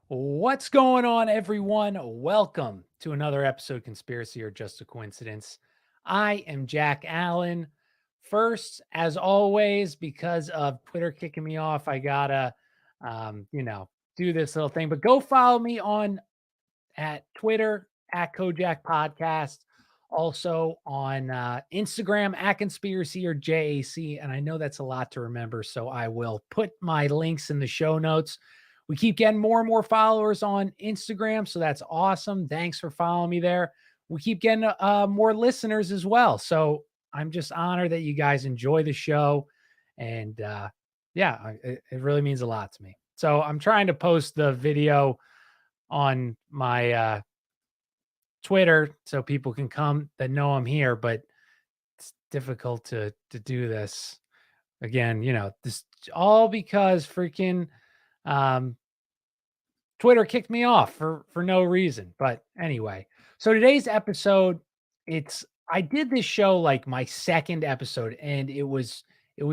What's going on, everyone? Welcome to another episode of Conspiracy or Just a Coincidence. I am Jack Allen. First, as always, because of Twitter kicking me off, I gotta, do this little thing. But go follow me on at Twitter at Kojak Podcast, also on Instagram at Conspiracy or JAC. And I know that's a lot to remember, so I will put my links in the show notes. We keep getting more and more followers on Instagram, so that's awesome. Thanks for following me there. We keep getting more listeners as well. So I'm just honored that you guys enjoy the show. And it really means a lot to me. So I'm trying to post the video on my Twitter so people can come that know I'm here, but it's difficult to do this. Again, this all because freaking Twitter kicked me off for no reason. But anyway, so today's episode, I did this show like my second episode, and it was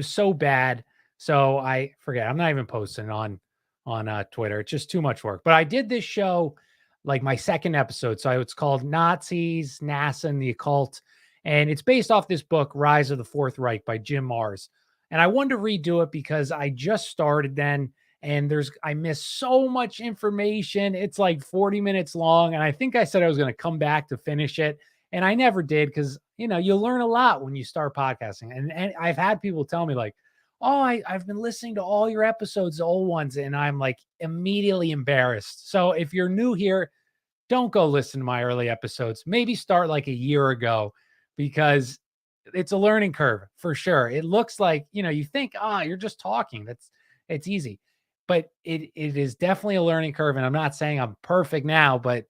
so bad. So I forget. I'm not even posting on Twitter. It's just too much work. But I did this show like my second episode. So it's called Nazis, NASA, and the Occult. And it's based off this book, Rise of the Fourth Reich by Jim Marrs. And I wanted to redo it because I just started then and I missed so much information. It's like 40 minutes long. And I think I said I was going to come back to finish it. And I never did because, you learn a lot when you start podcasting. And I've had people tell me like, oh, I've been listening to all your episodes, the old ones. And I'm like immediately embarrassed. So if you're new here, don't go listen to my early episodes. Maybe start like a year ago because it's a learning curve for sure. It looks like, you think, you're just talking. It's easy. But it is definitely a learning curve. And I'm not saying I'm perfect now, but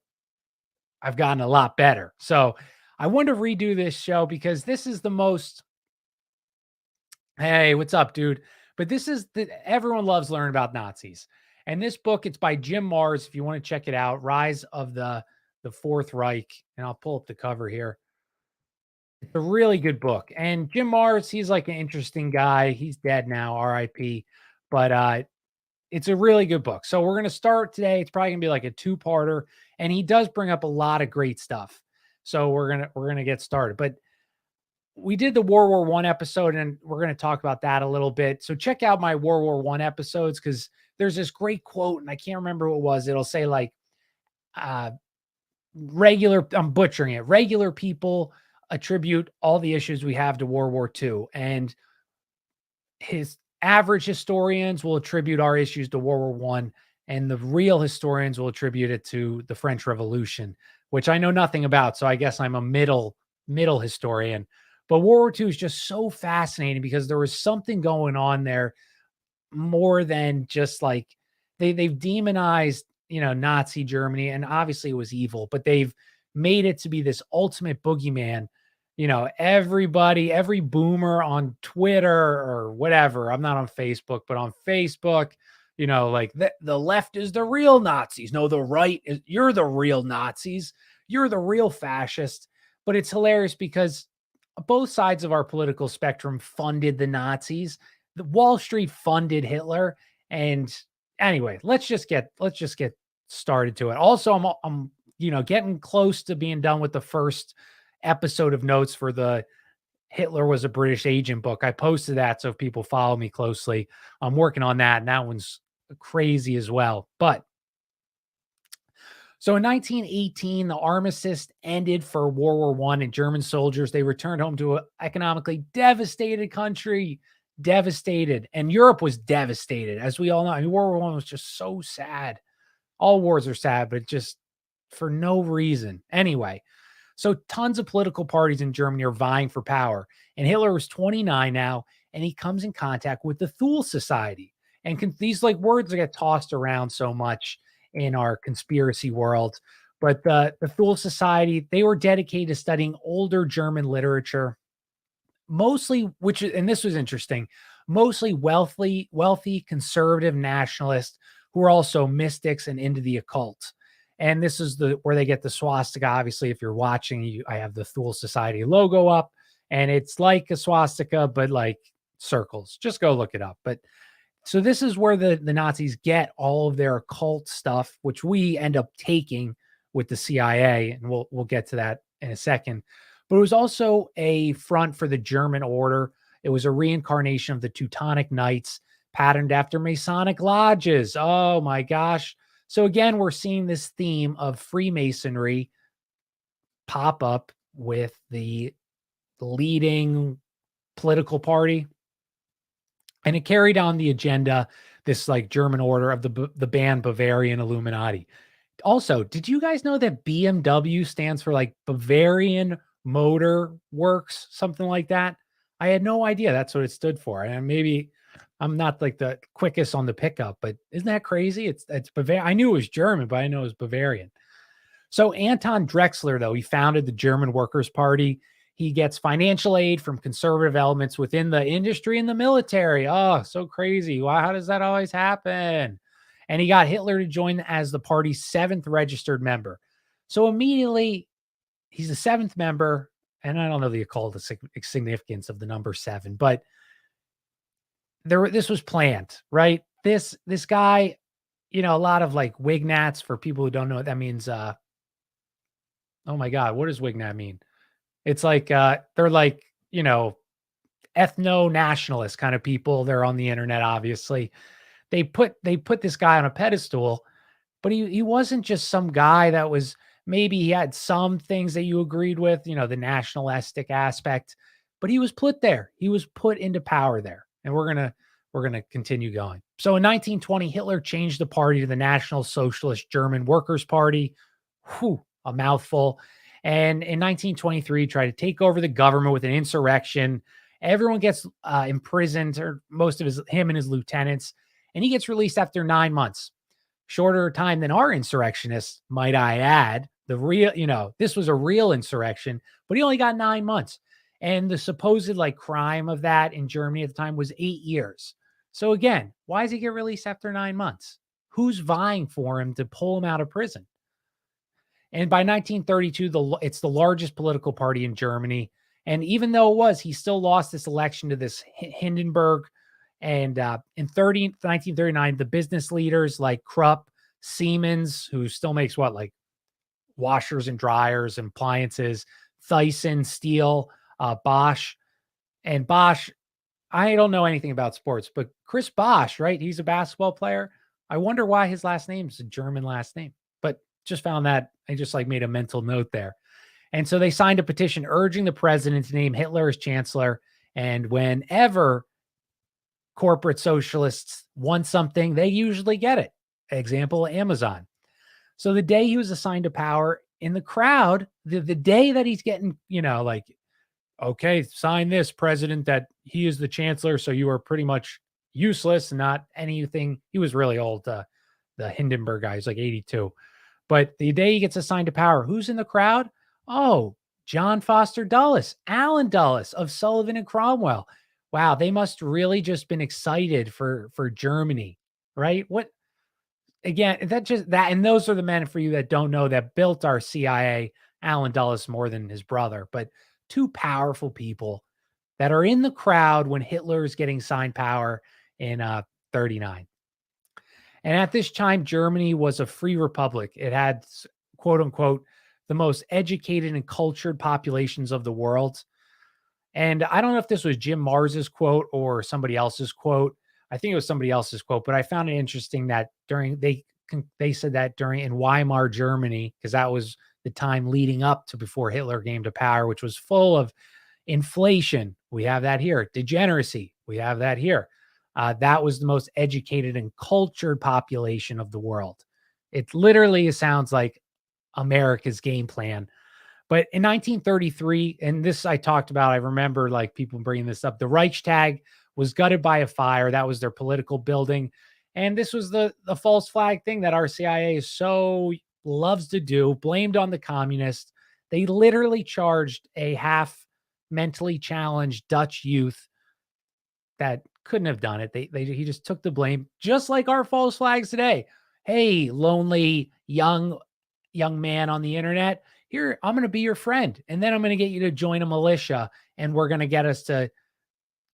I've gotten a lot better. So I wanted to redo this show because this is the most, hey, what's up, dude? But everyone loves learning about Nazis. And this book, it's by Jim Marrs. If you want to check it out, Rise of the Fourth Reich. And I'll pull up the cover here. It's a really good book. And Jim Marrs, he's like an interesting guy. He's dead now, RIP. But it's a really good book. So we're going to start today. It's probably going to be like a two-parter, and he does bring up a lot of great stuff. So we're going to get started. But we did the World War One episode, and we're going to talk about that a little bit. So check out my World War One episodes because there's this great quote, and I can't remember what it was. It'll say like, I'm butchering it. Regular people attribute all the issues we have to World War II, and his average historians will attribute our issues to World War One, and the real historians will attribute it to the French Revolution, which I know nothing about. So I guess I'm a middle historian. But World War II is just so fascinating because there was something going on there more than just like they've demonized, Nazi Germany, and obviously it was evil, but they've made it to be this ultimate boogeyman. Every boomer on Twitter or whatever, I'm not on Facebook, but on Facebook, like the left is the real Nazis. No, the right is, you're the real Nazis. You're the real fascist. But it's hilarious because both sides of our political spectrum funded the Nazis. The Wall Street funded Hitler. And anyway, let's just get started to it. Also, I'm getting close to being done with the first episode of notes for the Hitler was a British agent book. I posted that, so if people follow me closely, I'm working on that, and that one's crazy as well. But so in 1918, the armistice ended for World War One, and German soldiers, they returned home to an economically devastated country, devastated, and Europe was devastated, as we all know. I mean, World War One was just so sad. All wars are sad, but just for no reason. Anyway, so tons of political parties in Germany are vying for power. And Hitler was 29 now, and he comes in contact with the Thule Society. And these like words that get tossed around so much in our conspiracy world. But the Thule Society, they were dedicated to studying older German literature, mostly, and this was interesting, mostly wealthy conservative nationalists who are also mystics and into the occult. And this is where they get the swastika. Obviously, if you're watching, I have the Thule Society logo up, and it's like a swastika, but like circles. Just go look it up. But So this is where the Nazis get all of their occult stuff, which we end up taking with the CIA, and we'll get to that in a second. But it was also a front for the German order. It was a reincarnation of the Teutonic Knights, patterned after Masonic lodges. Oh my gosh. So again, we're seeing this theme of Freemasonry pop up with the leading political party, and it carried on the agenda, this like German order of the banned Bavarian Illuminati. Also, did you guys know that BMW stands for like Bavarian Motor Works, something like that? I had no idea that's what it stood for. And maybe I'm not like the quickest on the pickup, but isn't that crazy? It's Bavarian. I knew it was German, but I know it was Bavarian. So Anton Drexler, though, he founded the German Workers' Party. He gets financial aid from conservative elements within the industry and the military. Oh, so crazy. Wow, how does that always happen? And he got Hitler to join as the party's seventh registered member. So immediately, he's the seventh member. And I don't know the occult significance of the number seven, but this was planned, right? This guy, a lot of like Wignats, for people who don't know what that means. Oh my God, what does Wignat mean? It's like they're like, ethno-nationalist kind of people. They're on the internet, obviously. They put this guy on a pedestal, but he wasn't just some guy that was, maybe he had some things that you agreed with, the nationalistic aspect, but he was put there. He was put into power there. And we're gonna continue going. So in 1920, Hitler changed the party to the National Socialist German Workers' Party. Whew, a mouthful. And in 1923, tried to take over the government with an insurrection. Everyone gets imprisoned, or most of him and his lieutenants, and he gets released after 9 months. Shorter time than our insurrectionists, might I add. This was a real insurrection, but he only got 9 months. And the supposed like crime of that in Germany at the time was 8 years. So again, why does he get released after 9 months? Who's vying for him to pull him out of prison? And by 1932, it's the largest political party in Germany. And even though he still lost this election to this Hindenburg. And in 1939, the business leaders like Krupp, Siemens, who still makes like washers and dryers and appliances, Tyson, Steel, Bosch. And Bosch, I don't know anything about sports, but Chris Bosch, right? He's a basketball player. I wonder why his last name is a German last name, but just found that. I just made a mental note there. And so they signed a petition urging the president to name Hitler as chancellor. And whenever corporate socialists want something, they usually get it. Example, Amazon. So the day he was assigned to power, in the crowd, the day that he's getting, okay, sign this, president, that he is the chancellor, so you are pretty much useless, not anything. He was really old, the Hindenburg guy. He's like 82. But the day he gets assigned to power, who's in the crowd? Oh, John Foster Dulles, Alan Dulles of Sullivan and Cromwell. Wow, they must really just been excited for Germany, right? What, again, and those are the men, for you that don't know, that built our CIA, Alan Dulles more than his brother, but two powerful people that are in the crowd when Hitler is getting signed power in 39. And at this time, Germany was a free republic. It had, quote unquote, the most educated and cultured populations of the world. And I don't know if this was Jim Mars's quote or somebody else's quote. I think it was somebody else's quote, but I found it interesting that they said that in Weimar, Germany, because that was the time leading up to before Hitler came to power, which was full of inflation. We have that here. Degeneracy. We have that here. That was the most educated and cultured population of the world. It literally sounds like America's game plan. But in 1933, and this I talked about, I remember like people bringing this up, the Reichstag was gutted by a fire. That was their political building. And this was the false flag thing that our CIA so loves to do, blamed on the communists. They literally charged a half mentally challenged Dutch youth that couldn't have done it. He just took the blame, just like our false flags today. Hey, lonely young man on the internet, here, I'm going to be your friend. And then I'm going to get you to join a militia, and we're going to get us to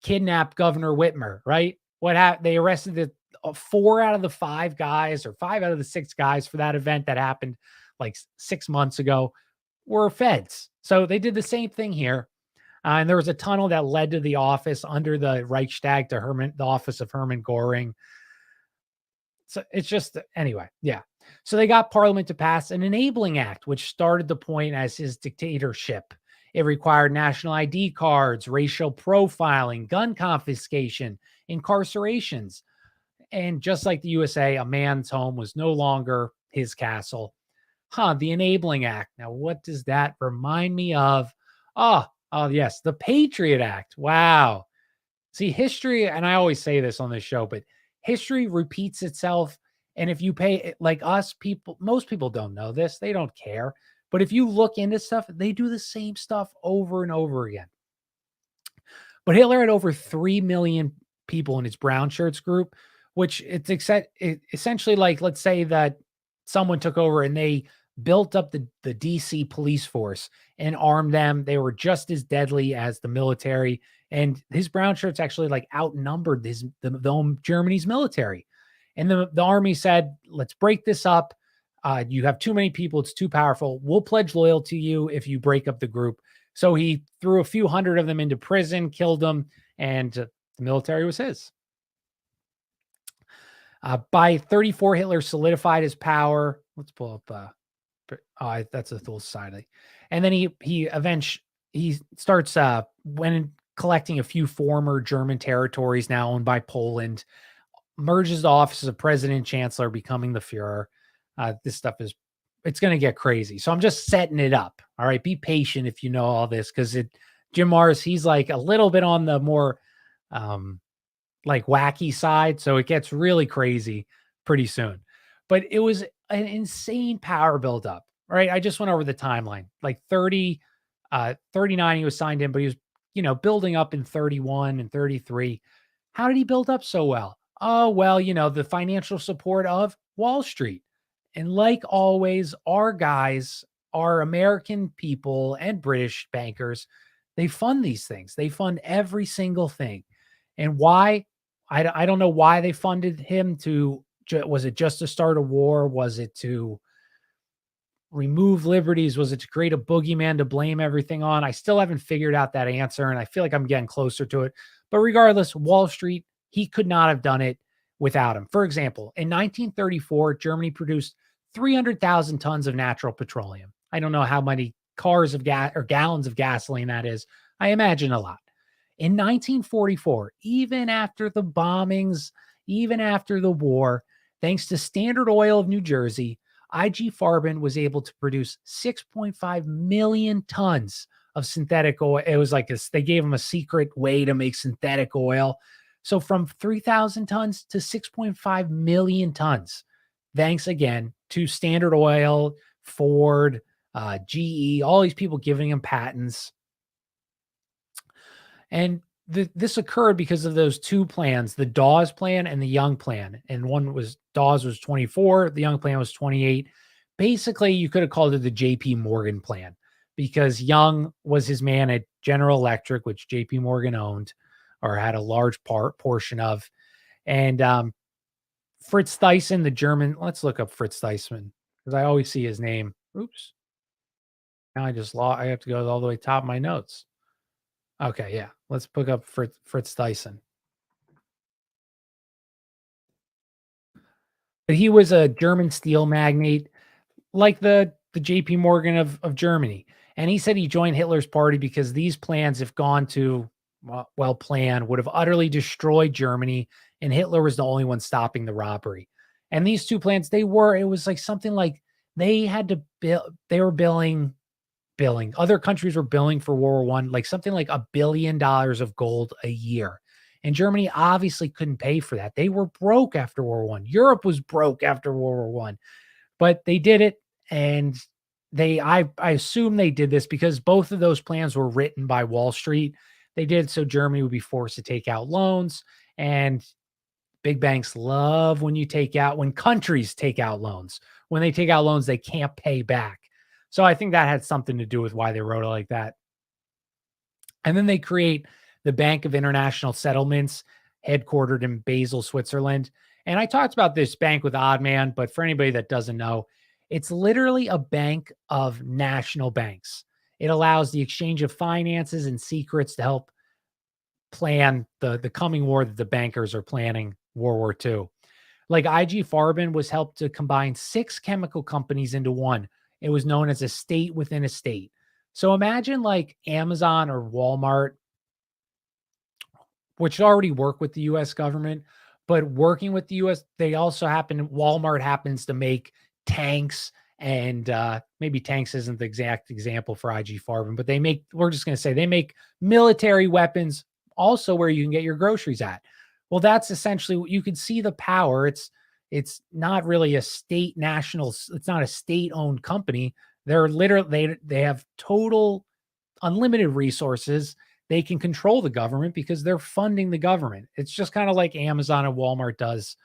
kidnap Governor Whitmer, right? what happened? They arrested the 4 out of the 5 guys, or 5 out of the 6 guys for that event that happened like 6 months ago were feds. So they did the same thing here. And there was a tunnel that led to the office under the Reichstag to the office of Hermann Goring. So it's just, anyway, yeah. So they got Parliament to pass an enabling act, which started the point as his dictatorship. It required national ID cards, racial profiling, gun confiscation, incarcerations. And just like the USA, a man's home was no longer his castle. The Enabling Act. Now, what does that remind me of? Oh, yes, the Patriot Act. Wow. See, history, and I always say this on this show, but history repeats itself. And if you pay, like us people, most people don't know this, they don't care. But if you look into stuff, they do the same stuff over and over again. But Hitler had over 3 million people in his brown shirts group, which it's essentially like, let's say that someone took over and they built up the DC police force and armed them. They were just as deadly as the military. And his brown shirts actually like outnumbered Germany's military. And the army said, let's break this up. You have too many people. It's too powerful. We'll pledge loyalty to you if you break up the group. So he threw a few hundred of them into prison, killed them, and the military was his. By 34, Hitler solidified his power. Let's pull up. That's a little sidely. And then he starts when collecting a few former German territories now owned by Poland, merges the offices of president, chancellor, becoming the Führer. This stuff it's going to get crazy. So I'm just setting it up. All right. Be patient if you know all this, because Jim Marrs, he's like a little bit on the more like wacky side. So it gets really crazy pretty soon. But it was an insane power buildup. Right. I just went over the timeline. Like 39, he was signed in, but he was, building up in 31 and 33. How did he build up so well? Oh, well, the financial support of Wall Street. And like always, our guys, our American people and British bankers, they fund these things. They fund every single thing. And why? I don't know why they funded him was it just to start a war? Was it to remove liberties? Was it to create a boogeyman to blame everything on? I still haven't figured out that answer, and I feel like I'm getting closer to it. But regardless, Wall Street, he could not have done it without him. For example, in 1934, Germany produced 300,000 tons of natural petroleum. I don't know how many cars of gas or gallons of gasoline that is. I imagine a lot. In 1944, even after the bombings, even after the war, thanks to Standard Oil of New Jersey, IG Farben was able to produce 6.5 million tons of synthetic oil. It was like they gave them a secret way to make synthetic oil. So from 3,000 tons to 6.5 million tons, thanks again to Standard Oil, Ford, GE, all these people giving them patents. And this occurred because of those two plans, the Dawes plan and the Young plan. And Dawes was 24, the Young plan was 28. Basically, you could have called it the JP Morgan plan, because Young was his man at General Electric, which JP Morgan owned or had a large portion of. And Fritz Tyson, the German, let's look up Fritz Tyson, because I always see his name. Oops. Now I have to go all the way top of my notes. Okay, yeah. Let's pick up Fritz Tyson. But he was a German steel magnate, like the JP Morgan of Germany. And he said he joined Hitler's party because these plans, if gone to well planned, would have utterly destroyed Germany, and Hitler was the only one stopping the robbery. And these two plans, it was like something like they had to they were billing. Other countries were billing for World War I, like something like $1 billion of gold a year. And Germany obviously couldn't pay for that. They were broke after World War I. Europe was broke after World War I. But they did it. And I assume they did this because both of those plans were written by Wall Street. They did so Germany would be forced to take out loans. And big banks love when countries take out loans. When they take out loans, they can't pay back. So I think that had something to do with why they wrote it like that. And then they create the Bank of International Settlements. headquartered in Basel, Switzerland. And I talked about this bank with Oddman, but for anybody that doesn't know, it's literally a bank of national banks. It allows the exchange of finances and secrets to help plan the coming war that the bankers are planning, World War II. Like IG Farben was helped to combine 6 chemical companies into one. It was known as a state within a state. So imagine like Amazon or Walmart, which already work with the US government, but working with the US, they also Walmart happens to make tanks, and maybe tanks isn't the exact example for IG Farben, but we're just going to say they make military weapons also where you can get your groceries at. Well, that's essentially what you can see the power. It's not really a it's not a state owned company. They're literally, they have total unlimited resources. They can control the government because they're funding the government. It's just kind of like Amazon and Walmart does.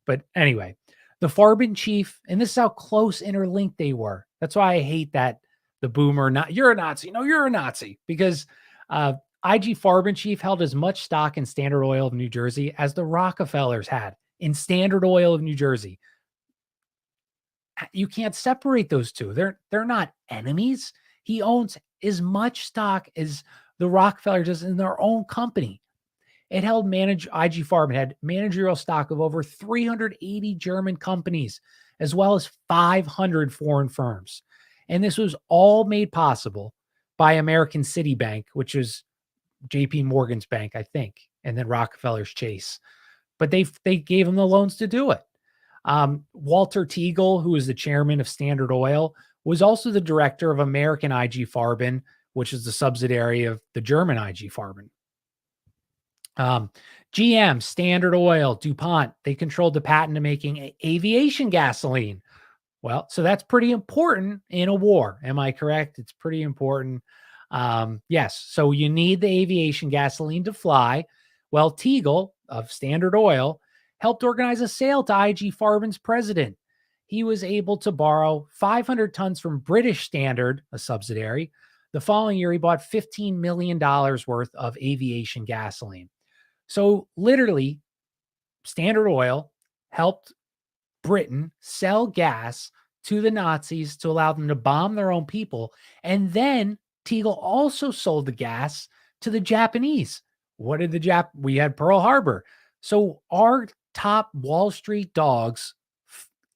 But anyway, the Farben chief, and this is how close interlinked they were. That's why I hate that the boomer, not you're a Nazi. No, you're a Nazi, because IG Farben chief held as much stock in Standard Oil of New Jersey as the Rockefellers had in Standard Oil of New Jersey. You can't separate those two. They're not enemies. He owns as much stock as the Rockefellers does in their own company. It held IG Farben had managerial stock of over 380 German companies, as well as 500 foreign firms. And this was all made possible by American Citibank, which is JP Morgan's bank, I think, and then Rockefeller's Chase. But they gave him the loans to do it. Walter Teagle, who is the chairman of Standard Oil, was also the director of American IG Farben, which is the subsidiary of the German IG Farben. GM, Standard Oil, DuPont, they controlled the patent to making aviation gasoline. Well, so that's pretty important in a war. Am I correct? It's pretty important. Yes. So you need the aviation gasoline to fly. Well, Teagle of Standard Oil helped organize a sale to IG Farben's president. He was able to borrow 500 tons from British Standard, a subsidiary. The following year, he bought $15 million worth of aviation gasoline. So literally, Standard Oil helped Britain sell gas to the Nazis to allow them to bomb their own people. And then Teagle also sold the gas to the Japanese. What did we had Pearl Harbor. So our top Wall Street dogs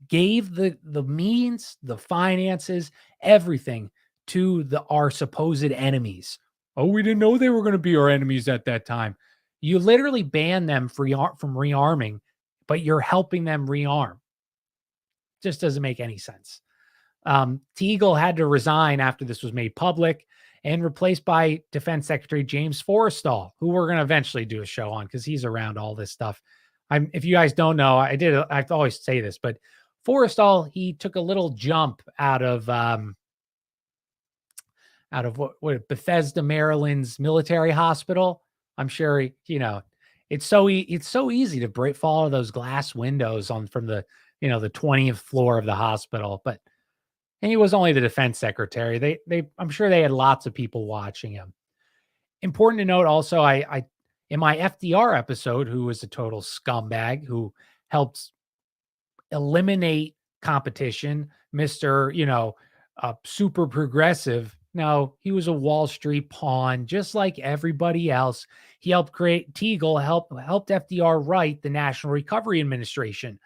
gave the means, the finances, everything to our supposed enemies. Oh, we didn't know they were going to be our enemies at that time. You literally ban them from rearming, but you're helping them rearm. Just doesn't make any sense. Teagle had to resign after this was made public and replaced by Defense Secretary James Forrestal, who we're going to eventually do a show on because he's around all this stuff. If you guys don't know, I always say this, but Forrestal, he took a little jump out of what Bethesda, Maryland's military hospital. I'm sure it's so easy to fall out of those glass windows from the 20th floor of the hospital. But and he was only the defense secretary. I'm sure they had lots of people watching him. Important to note also, I in my FDR episode, who was a total scumbag who helped eliminate competition, Mr. Super progressive. No, he was a Wall Street pawn, just like everybody else. He helped create Teagle, helped FDR write the National Recovery Administration,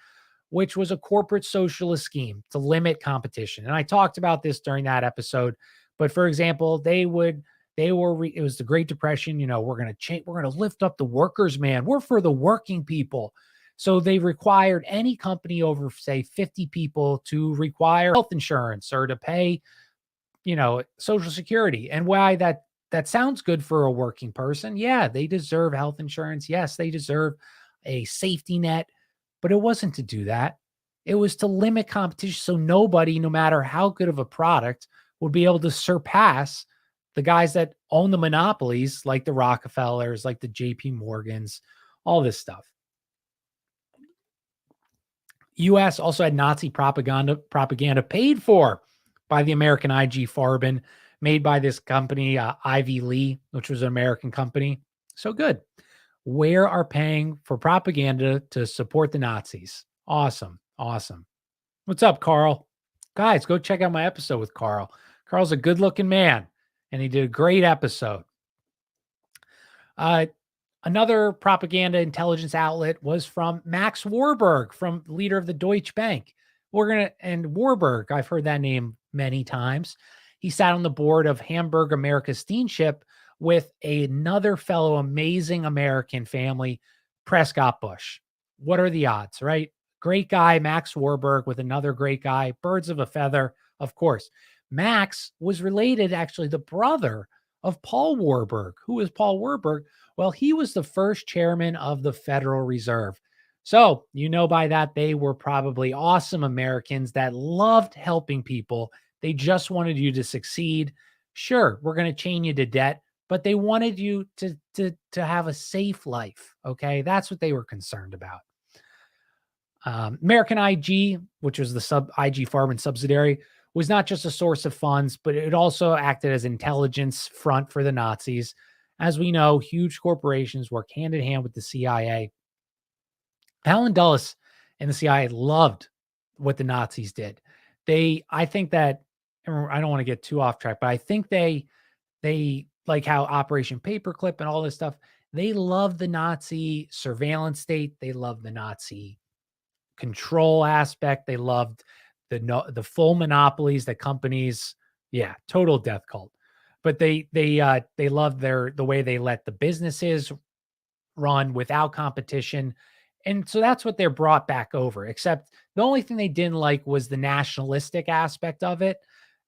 which was a corporate socialist scheme to limit competition. And I talked about this during that episode. But for example, it was the Great Depression. We're going to lift up the workers, man. We're for the working people. So they required any company over, say, 50 people to require health insurance or to pay, Social Security. And why that sounds good for a working person. Yeah, they deserve health insurance. Yes, they deserve a safety net. But it wasn't to do that. It was to limit competition so nobody, no matter how good of a product, would be able to surpass the guys that own the monopolies, like the Rockefellers, like the JP Morgans, all this stuff. U.S. also had Nazi propaganda paid for by the American IG Farben, made by this company, Ivy Lee, which was an American company. So good. where are paying for propaganda to support the Nazis. Awesome. Awesome. What's up, Carl? Guys, go check out my episode with Carl. Carl's a good looking man, and he did a great episode. Another propaganda intelligence outlet was from Max Warburg, from leader of the Deutsche Bank. And Warburg, I've heard that name many times. He sat on the board of Hamburg America Steamship with another fellow amazing American family, Prescott Bush. What are the odds, right? Great guy, Max Warburg, with another great guy, birds of a feather, of course. Max was related, actually, the brother of Paul Warburg. Who is Paul Warburg? Well, he was the first chairman of the Federal Reserve. So, by that, they were probably awesome Americans that loved helping people. They just wanted you to succeed. Sure, we're going to chain you to debt, but they wanted you to have a safe life. Okay, that's what they were concerned about. American IG, which was the IG Farben subsidiary, was not just a source of funds, but it also acted as intelligence front for the Nazis. As we know, huge corporations work hand in hand with the CIA. Allen Dulles and the CIA loved what the Nazis did. I think that, I don't want to get too off track, but I think they like how Operation Paperclip and all this stuff, they loved the Nazi surveillance state. They loved the Nazi control aspect. They loved the full monopolies that companies, total death cult. But they loved the way they let the businesses run without competition. And so that's what they're brought back over, except the only thing they didn't like was the nationalistic aspect of it.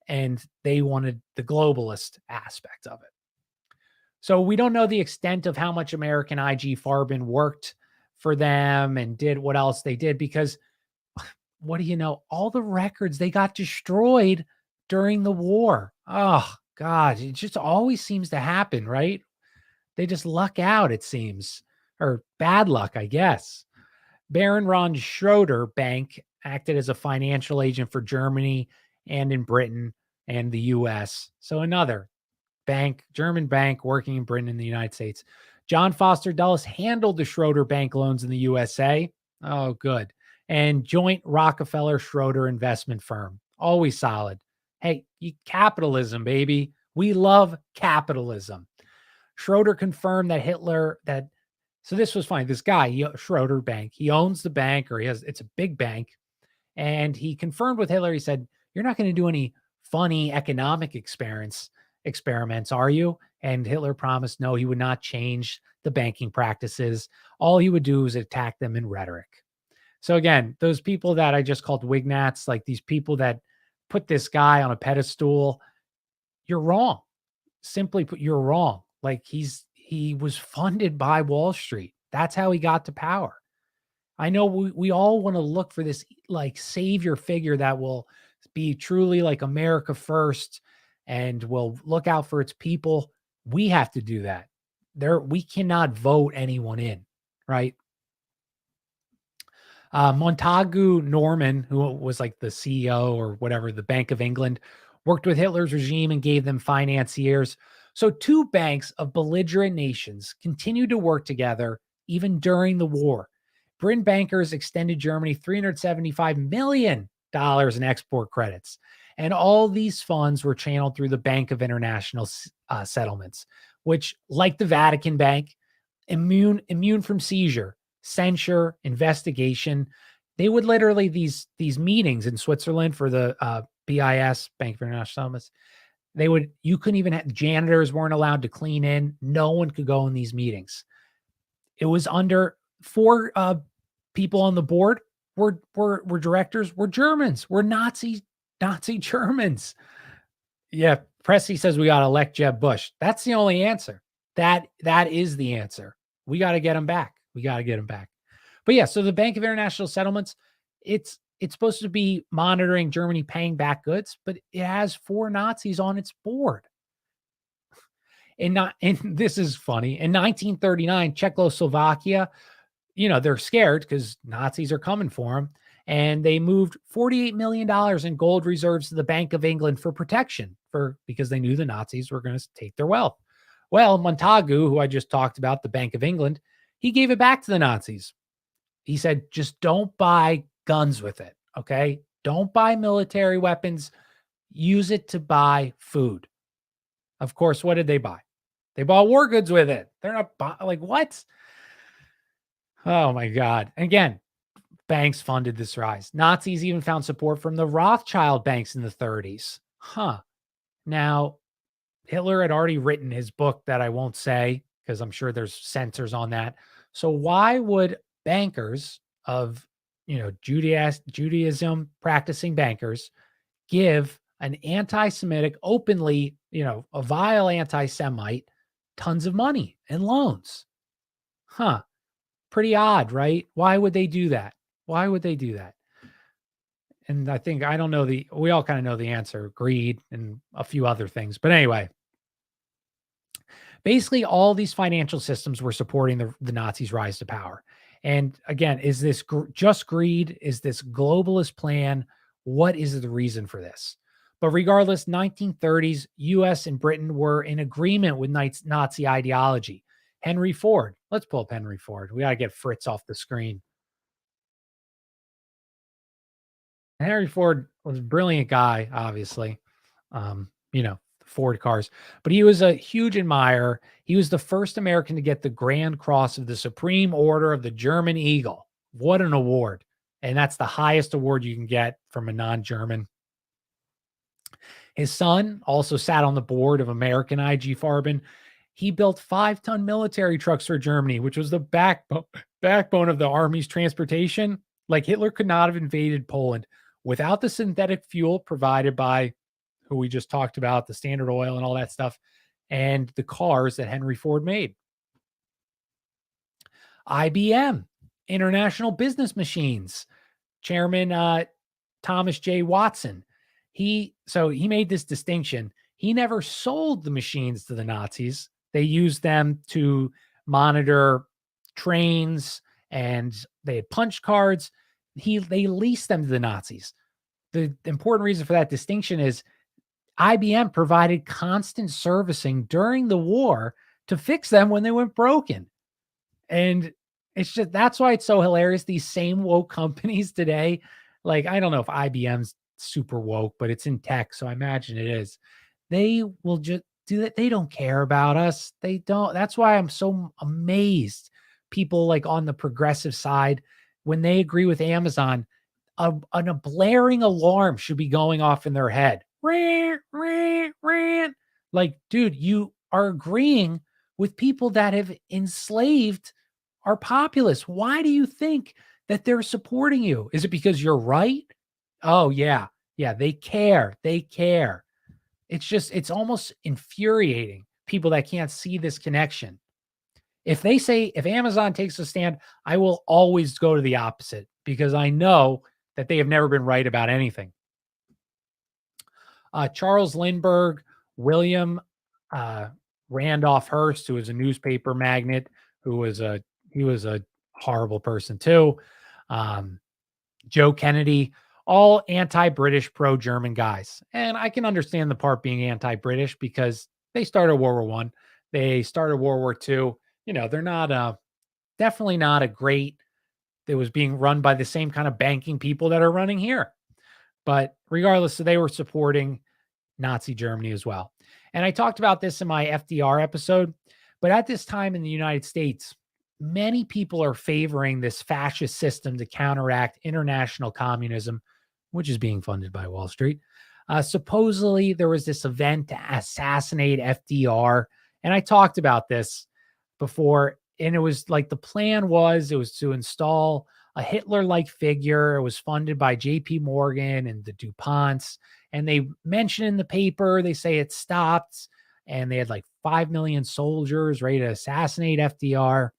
And they wanted the globalist aspect of it. So we don't know the extent of how much American IG Farben worked for them and did what else they did, because what do you know? All the records, they got destroyed during the war. Oh, God, it just always seems to happen, right? They just luck out, it seems, or bad luck, I guess. Baron von Schroeder Bank acted as a financial agent for Germany and in Britain and the U.S. So another bank, German bank working in Britain and the United States. John Foster Dulles handled the Schroeder Bank loans in the USA. Oh, good. And joint Rockefeller Schroeder investment firm. Always solid. Hey, capitalism, baby. We love capitalism. Schroeder confirmed that so this was fine. This guy, Schroeder Bank, he owns the bank, or it's a big bank. And he confirmed with Hitler, he said, "You're not going to do any funny economic experiments, are you?" And Hitler promised no, he would not change the banking practices. All he would do is attack them in rhetoric. So again, those people that I just called wignats, like these people that put this guy on a pedestal, you're wrong. Simply put, you're wrong. Like he was funded by Wall Street. That's how he got to power. I know we all want to look for this like savior figure that will be truly like America first and will look out for its people. We have to do that. We cannot vote anyone in, right? Montagu Norman, who was like the CEO or whatever, the Bank of England, worked with Hitler's regime and gave them financiers. So two banks of belligerent nations continued to work together even during the war. Britain bankers extended Germany $375 million in export credits. And all these funds were channeled through the Bank of International Settlements, which, like the Vatican Bank, immune from seizure, censure, investigation. They would literally, these meetings in Switzerland for the BIS, Bank of International Settlements, you couldn't even janitors weren't allowed to clean in. No one could go in these meetings. It was under 4 people on the board were directors, were Germans, were Nazi Germans. Yeah, Pressy says we got to elect Jeb Bush. That's the only answer. That is the answer. We got to get him back. But yeah, so the Bank of International Settlements, it's supposed to be monitoring Germany paying back goods, but it has 4 Nazis on its board. And this is funny. In 1939, Czechoslovakia, they're scared because Nazis are coming for them. And they moved $48 million in gold reserves to the Bank of England for protection, because they knew the Nazis were going to take their wealth. Well, Montagu, who I just talked about, the Bank of England, He gave it back to the Nazis. He said, just don't buy guns with it. Okay. Don't buy military weapons. Use it to buy food. Of course, what did they buy? They bought war goods with it. They're not like, what? Oh my God. Again, banks funded this rise. Nazis even found support from the Rothschild banks in the 30s. Huh. Now, Hitler had already written his book that I won't say because I'm sure there's censors on that. So why would bankers of, Judaism practicing bankers give an anti-Semitic, openly, a vile anti-Semite, tons of money and loans? Huh. Pretty odd, right? Why would they do that? Why would they do that? And I don't know we all kind of know the answer, greed and a few other things. But anyway, basically all these financial systems were supporting the Nazis' rise to power. And again, is this just greed? Is this globalist plan? What is the reason for this? But regardless, 1930s, US and Britain were in agreement with Nazi ideology. Henry Ford. Let's pull up Henry Ford. We got to get Fritz off the screen. Henry Ford was a brilliant guy, obviously. Ford cars, but he was a huge admirer. He was the first American to get the Grand Cross of the Supreme Order of the German Eagle. What an award. And that's the highest award you can get from a non-German. His son also sat on the board of American IG Farben. He built 5-ton military trucks for Germany, which was the backbone of the Army's transportation. Like, Hitler could not have invaded Poland without the synthetic fuel provided by who we just talked about, the Standard Oil and all that stuff, and the cars that Henry Ford made. IBM, International Business Machines, Chairman Thomas J. Watson. He made this distinction. He never sold the machines to the Nazis. They used them to monitor trains, and they had punch cards. They leased them to the Nazis. The important reason for that distinction is IBM provided constant servicing during the war to fix them when they went broken. And that's why it's so hilarious. These same woke companies today, like, I don't know if IBM's super woke, but it's in tech, so I imagine it is. They will just do that. They don't care about us. They don't. That's why I'm so amazed. People like on the progressive side, when they agree with Amazon, a blaring alarm should be going off in their head. Rant, rant, rant. Like, dude, you are agreeing with people that have enslaved our populace. Why do you think that they're supporting you? Is it because you're right? Oh, yeah. Yeah, they care. They care. It's almost infuriating, people that can't see this connection. If Amazon takes a stand, I will always go to the opposite because I know that they have never been right about anything. Charles Lindbergh, William Randolph Hearst, who was a newspaper magnate, he was a horrible person too. Joe Kennedy, all anti-British, pro-German guys. And I can understand the part being anti-British because they started World War I. They started World War II. They're not definitely not a great, it was being run by the same kind of banking people that are running here. But regardless, so they were supporting Nazi Germany as well. And I talked about this in my FDR episode, but at this time in the United States, many people are favoring this fascist system to counteract international communism, which is being funded by Wall Street. Supposedly, there was this event to assassinate FDR. And I talked about this before. And it was like the plan was to install a Hitler-like figure. It was funded by J.P. Morgan and the DuPonts. And they mention in the paper, they say it stopped. And they had like 5 million soldiers ready to assassinate FDR.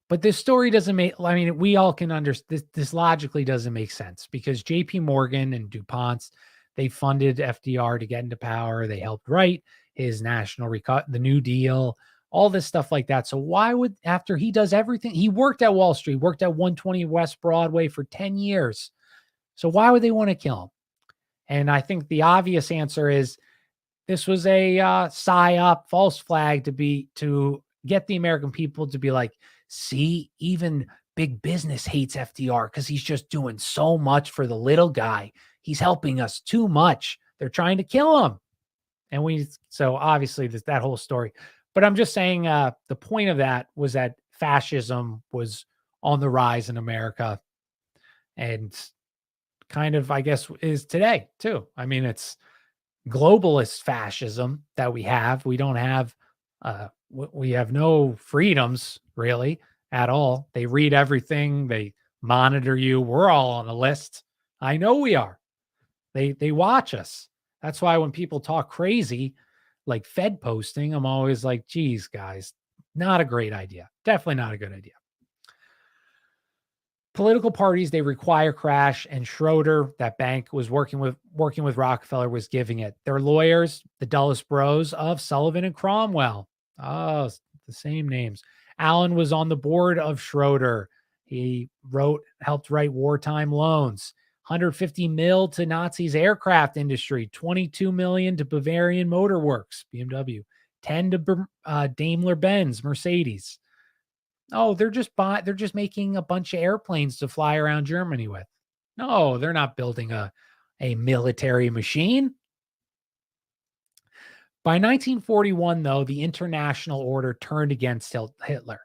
But this story doesn't make, we all can understand this logically doesn't make sense because JP Morgan and DuPont's, they funded FDR to get into power. They helped write his the New Deal, all this stuff like that. So why would, after he does everything, he worked at Wall Street, worked at 120 West Broadway for 10 years. So why would they want to kill him? And I think the obvious answer is this was a psyop, false flag to get the American people to be like, see, even big business hates FDR because he's just doing so much for the little guy. He's helping us too much. They're trying to kill him. And so obviously that whole story, but I'm just saying, the point of that was that fascism was on the rise in America, and kind of, I guess, is today too. I mean, it's globalist fascism that we have. We don't have, we have no freedoms really at all. They read everything. They monitor you. We're all on a list. I know we are. They watch us. That's why when people talk crazy, like Fed posting, I'm always like, geez, guys, not a great idea. Definitely not a good idea. Political parties, they require crash, and Schroeder, that bank was working with Rockefeller, was giving it. Their lawyers, the dullest bros of Sullivan and Cromwell. Oh, the same names. Allen was on the board of Schroeder. He helped write wartime loans. 150 mil to Nazis' aircraft industry, 22 million to Bavarian Motor Works, BMW, 10 to Daimler-Benz, Mercedes. Oh, they're just making a bunch of airplanes to fly around Germany with. No, they're not building a military machine. By 1941, though, the international order turned against Hitler.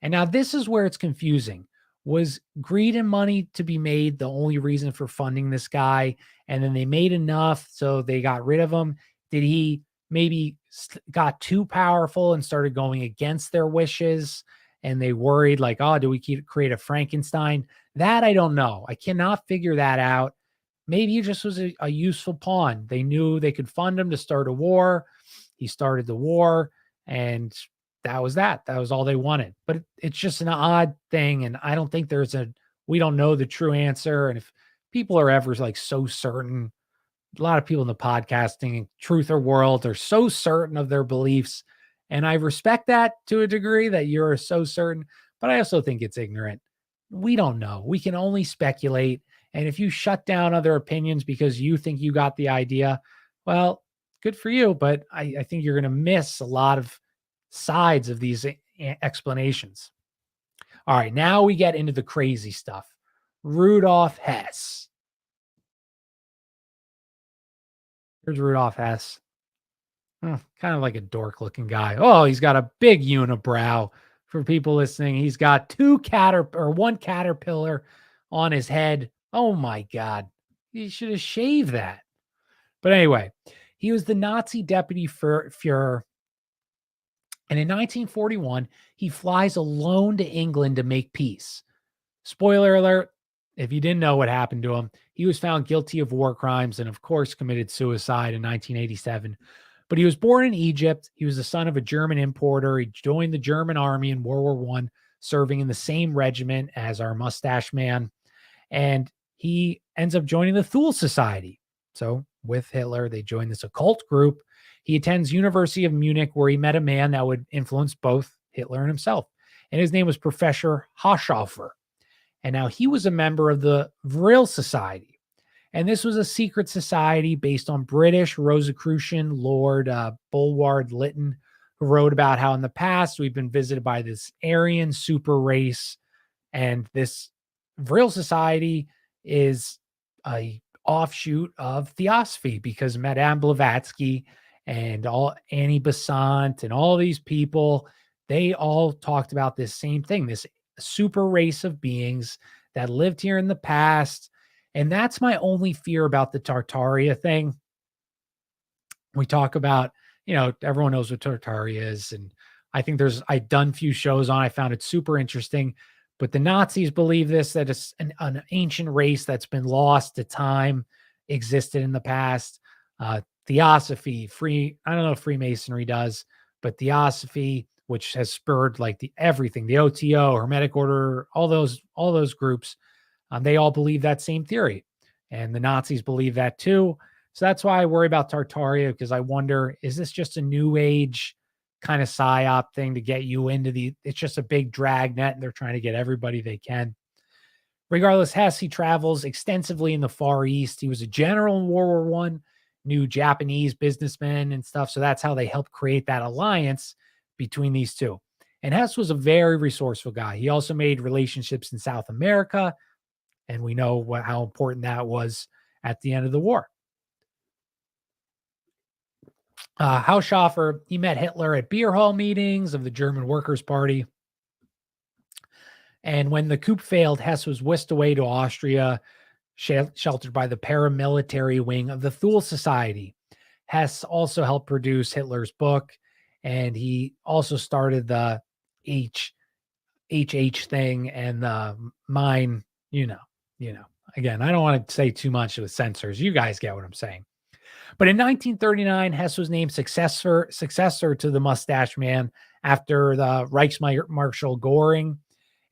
And now this is where it's confusing. Was greed and money to be made the only reason for funding this guy? And then they made enough, so they got rid of him. Did he maybe got too powerful and started going against their wishes? And they worried, like, oh, do we create a Frankenstein? That I don't know. I cannot figure that out. Maybe he just was a useful pawn. They knew they could fund him to start a war. He started the war, and that was that. That was all they wanted. But it's just an odd thing, and I don't think we don't know the true answer. And if people are ever like so certain, a lot of people in the podcasting and truther world are so certain of their beliefs. And I respect that to a degree, that you're so certain, but I also think it's ignorant. We don't know. We can only speculate. And if you shut down other opinions because you think you got the idea, well, good for you. But I think you're going to miss a lot of sides of these explanations. All right, now we get into the crazy stuff. Rudolph Hess. Here's Rudolph Hess. Kind of like a dork looking guy. Oh, he's got a big unibrow. For people listening, he's got one caterpillar on his head. Oh my God. He should have shaved that. But anyway, he was the Nazi deputy Führer. And in 1941, he flies alone to England to make peace. Spoiler alert, if you didn't know what happened to him, he was found guilty of war crimes and, of course, committed suicide in 1987. But he was born in Egypt. He was the son of a German importer. He joined the German army in World War I, serving in the same regiment as our mustache man. And he ends up joining the Thule Society. So with Hitler, they joined this occult group. He attends University of Munich, where he met a man that would influence both Hitler and himself. And his name was Professor Hochhofer. And now he was a member of the Vril Society. And this was a secret society based on British Rosicrucian Lord Bulward Lytton, who wrote about how in the past we've been visited by this Aryan super race. And this Vril Society is a offshoot of Theosophy, because Madame Blavatsky and Annie Besant and all these people, they all talked about this same thing, this super race of beings that lived here in the past. And that's my only fear about the Tartaria thing. We talk about, everyone knows what Tartaria is. And I think I've done a few shows on, I found it super interesting. But the Nazis believe this, that it's an ancient race that's been lost to time, existed in the past. Theosophy, I don't know if Freemasonry does, but Theosophy, which has spurred like everything, the OTO, Hermetic Order, all those groups, they all believe that same theory. And the Nazis believe that too. So that's why I worry about Tartaria, because I wonder, is this just a new age kind of psyop thing to get you into it's just a big drag net and they're trying to get everybody they can. Regardless, Hess, he travels extensively in the Far East. He was a general in World War I, knew Japanese businessmen and stuff. So that's how they helped create that alliance between these two. And Hess was a very resourceful guy. He also made relationships in South America, and we know how important that was at the end of the war. Haushofer, he met Hitler at beer hall meetings of the German Workers' Party. And when the coup failed, Hess was whisked away to Austria, sheltered by the paramilitary wing of the Thule Society. Hess also helped produce Hitler's book, and he also started the HH thing and the mine, you know. Again, I don't want to say too much with censors. You guys get what I'm saying. But in 1939, Hess was named successor to the Mustache Man after the Reichsmarshal Göring.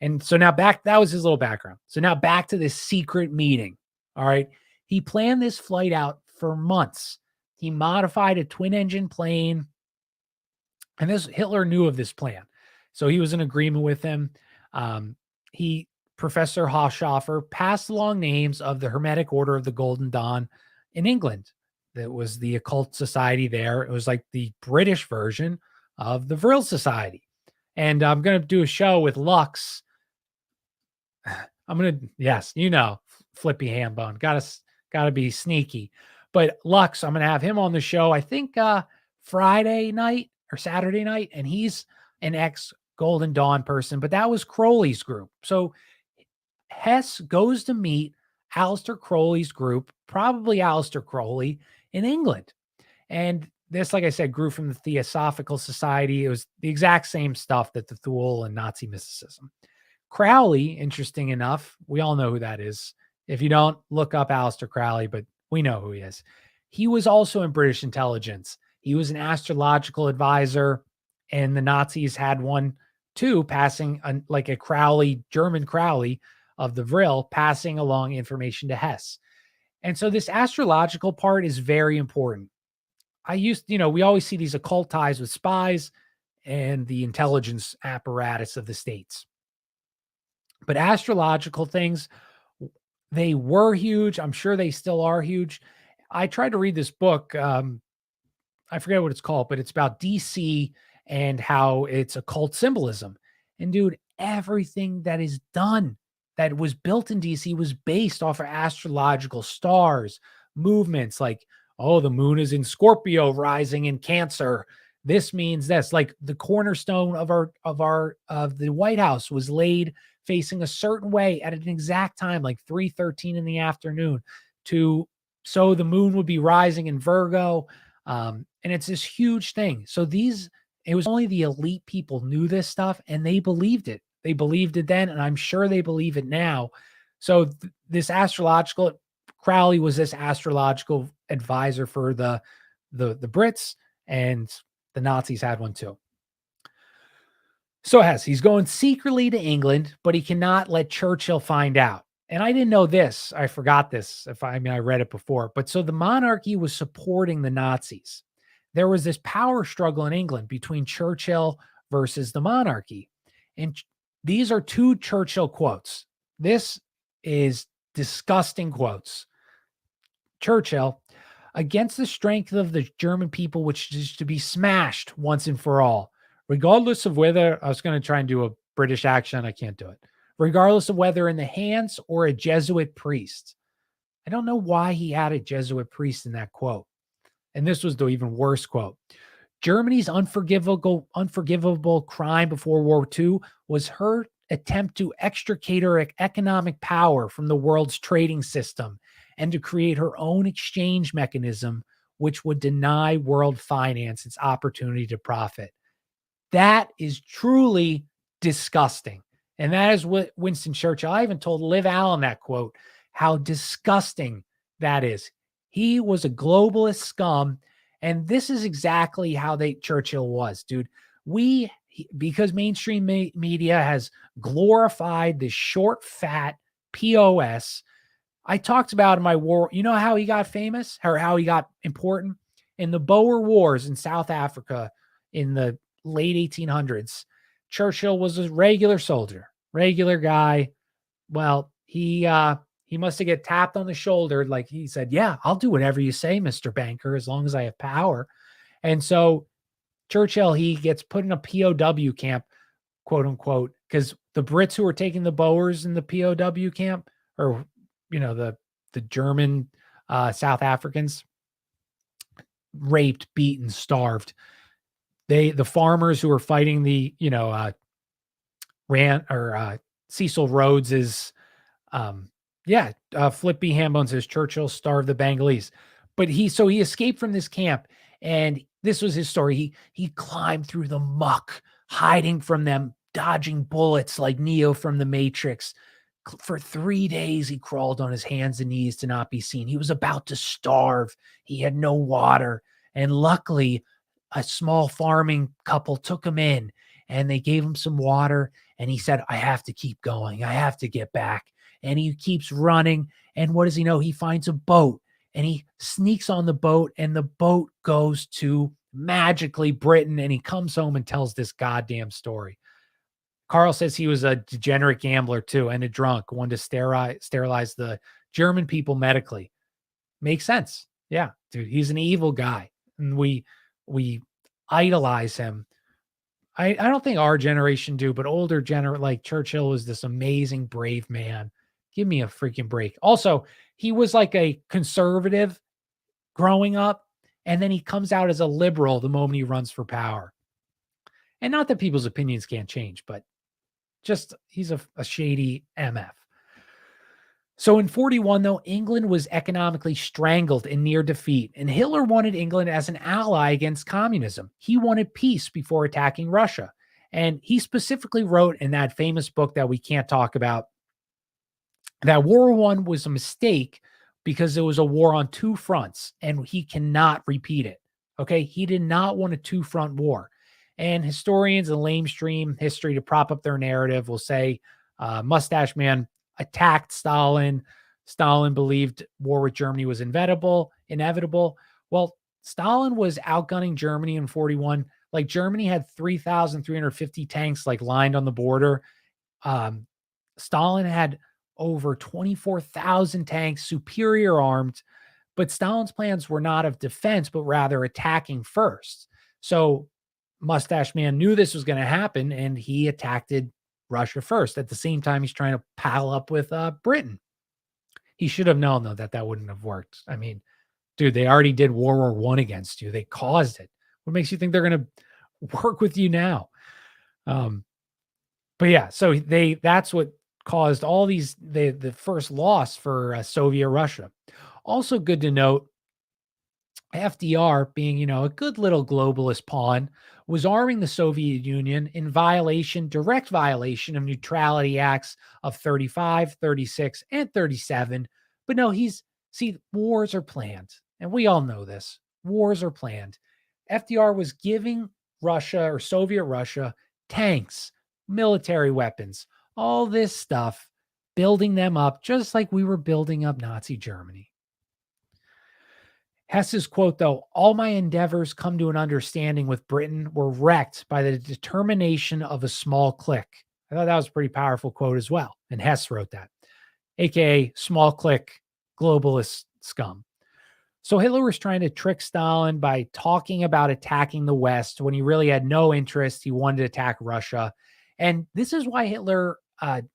And so now that was his little background. So now back to this secret meeting. All right. He planned this flight out for months. He modified a twin engine plane. And Hitler knew of this plan. So he was in agreement with him. Professor Haushofer passed along names of the Hermetic Order of the Golden Dawn in England. That was the occult society there. It was like the British version of the Vril Society. And I'm going to do a show with Lux. Yes, Flippy Hambone. Gotta be sneaky. But Lux, I'm going to have him on the show, I think Friday night or Saturday night. And he's an ex-Golden Dawn person, but that was Crowley's group. So Hess goes to meet Aleister Crowley's group, probably Aleister Crowley, in England. And this, like I said, grew from the Theosophical Society. It was the exact same stuff that the Thule and Nazi mysticism. Crowley, interesting enough, we all know who that is. If you don't, look up Aleister Crowley, but we know who he is. He was also in British intelligence. He was an astrological advisor, and the Nazis had one too, passing like a Crowley, German Crowley of the Vril, passing along information to Hess. And so this astrological part is very important. We always see these occult ties with spies and the intelligence apparatus of the states. But astrological things, they were huge. I'm sure they still are huge. I tried to read this book. I forget what it's called, but it's about DC and how it's occult symbolism. And dude, everything that is done that was built in DC was based off of astrological stars, movements like, oh, the moon is in Scorpio rising in Cancer. This means this. Like the cornerstone of the White House was laid facing a certain way at an exact time, like 3:13 in the afternoon, so the moon would be rising in Virgo. And it's this huge thing. So it was only the elite people knew this stuff, and they believed it. They believed it then, and I'm sure they believe it now. So this astrological, Crowley was this astrological advisor for the Brits, and the Nazis had one too. So he's going secretly to England, but he cannot let Churchill find out. And I didn't know this. I forgot this. I read it before. But so the monarchy was supporting the Nazis. There was this power struggle in England between Churchill versus the monarchy. And these are two Churchill quotes. This is disgusting quotes. Churchill, against the strength of the German people, which is to be smashed once and for all, regardless of whether, I was going to try and do a British accent. I can't do it. Regardless of whether in the hands or a Jesuit priest. I don't know why he had a Jesuit priest in that quote. And this was the even worse quote. Germany's unforgivable crime before World War II was her attempt to extricate her economic power from the world's trading system and to create her own exchange mechanism, which would deny world finance its opportunity to profit. That is truly disgusting. And that is what Winston Churchill, I even told Liv Allen that quote, how disgusting that is. He was a globalist scum. And this is exactly how Churchill was, dude. Because mainstream media has glorified this short, fat POS. I talked about in my war. You know how he got famous or how he got important? In the Boer Wars in South Africa in the late 1800s, Churchill was a regular soldier, regular guy. Well, he must have get tapped on the shoulder. Like he said, yeah, I'll do whatever you say, Mr. Banker, as long as I have power. And so Churchill, he gets put in a POW camp quote unquote, because the Brits who were taking the Boers in the POW camp, or the German South Africans, raped, beaten, starved. The farmers who were fighting the Cecil Rhodes's Flippy Hambone says Churchill starved the Bengalese. But he escaped from this camp, and this was his story. He climbed through the muck, hiding from them, dodging bullets like Neo from the Matrix. For 3 days, he crawled on his hands and knees to not be seen. He was about to starve. He had no water. And luckily, a small farming couple took him in, and they gave him some water. And he said, I have to keep going. I have to get back. And he keeps running. And what does he know? He finds a boat, and he sneaks on the boat, and the boat goes to magically Britain. And he comes home and tells this goddamn story. Carl says he was a degenerate gambler too, and a drunk, wanted to sterilize the German people medically. Makes sense. Yeah, dude, he's an evil guy. And we idolize him. I don't think our generation do, but older like Churchill was this amazing, brave man. Give me a freaking break. Also, he was like a conservative growing up, and then he comes out as a liberal the moment he runs for power. And not that people's opinions can't change, but just he's a shady MF. So in 41, though, England was economically strangled in near defeat, and Hitler wanted England as an ally against communism. He wanted peace before attacking Russia. And he specifically wrote in that famous book that we can't talk about that World War I was a mistake because it was a war on two fronts, and he cannot repeat it. Okay? He did not want a two-front war. And historians and lamestream history to prop up their narrative will say Mustache Man attacked Stalin. Stalin believed war with Germany was inevitable. Well, Stalin was outgunning Germany in 41. Like, Germany had 3,350 tanks like lined on the border. Stalin had over 24,000 tanks, superior armed, but Stalin's plans were not of defense, but rather attacking first. So Mustache Man knew this was going to happen, and he attacked Russia first. At the same time, he's trying to pal up with Britain. He should have known, though, that wouldn't have worked. I mean, dude, they already did World War I against you. They caused it. What makes you think they're going to work with you now? But yeah, so that's what caused all these, the first loss for Soviet Russia. Also good to note, FDR, being, a good little globalist pawn, was arming the Soviet Union in direct violation of neutrality acts of 35, 36, and 37. But no, wars are planned. And we all know this. Wars are planned. FDR was giving Russia, or Soviet Russia, tanks, military weapons, all this stuff, building them up just like we were building up Nazi Germany. Hess's quote, though, all my endeavors come to an understanding with Britain were wrecked by the determination of a small clique. I thought that was a pretty powerful quote as well. And Hess wrote that, AKA small clique, globalist scum. So Hitler was trying to trick Stalin by talking about attacking the West when he really had no interest. He wanted to attack Russia. And this is why Hitler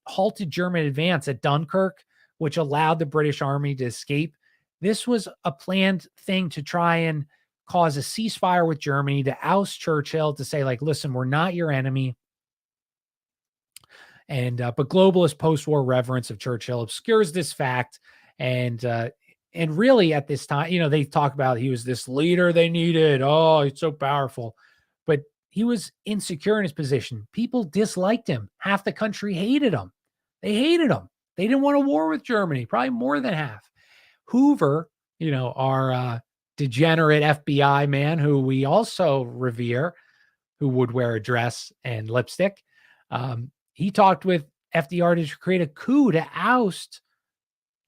halted German advance at Dunkirk, which allowed the British army to escape. This was a planned thing to try and cause a ceasefire with Germany, to oust Churchill, to say, like, listen, we're not your enemy. And but globalist post-war reverence of Churchill obscures this fact. And really at this time, they talk about he was this leader they needed. Oh, he's so powerful. But he was insecure in his position. People disliked him. Half the country hated him. They hated him. They didn't want a war with Germany, probably more than half. Hoover, our degenerate FBI man who we also revere, who would wear a dress and lipstick, he talked with FDR to create a coup to oust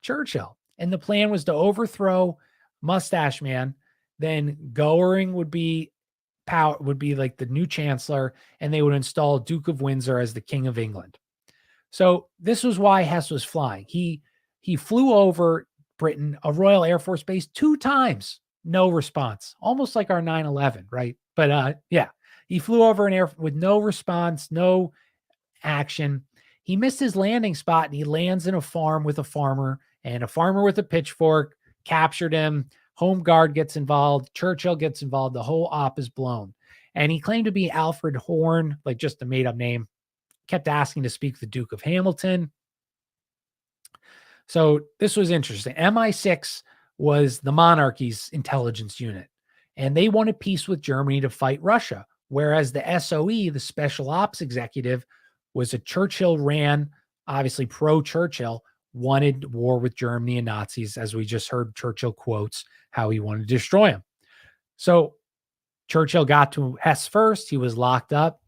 Churchill. And the plan was to overthrow Mustache Man. Then Goering would be like the new chancellor, and they would install Duke of Windsor as the King of England. So this was why Hess was flying. He flew over Britain, a Royal Air Force base, 2 times. No response. Almost like our 9/11, right? But yeah, he flew over an air with no response, no action. He missed his landing spot and he lands in a farm with a farmer, and a farmer with a pitchfork captured him. Home Guard gets involved. Churchill gets involved. The whole op is blown. And he claimed to be Alfred Horn, like just a made up name, kept asking to speak with the Duke of Hamilton. So this was interesting. MI6 was the monarchy's intelligence unit, and they wanted peace with Germany to fight Russia, whereas the SOE, the Special Ops Executive, was a Churchill ran, obviously pro-Churchill, wanted war with Germany and Nazis, as we just heard Churchill quotes how he wanted to destroy them. So Churchill got to Hess first. He was locked up.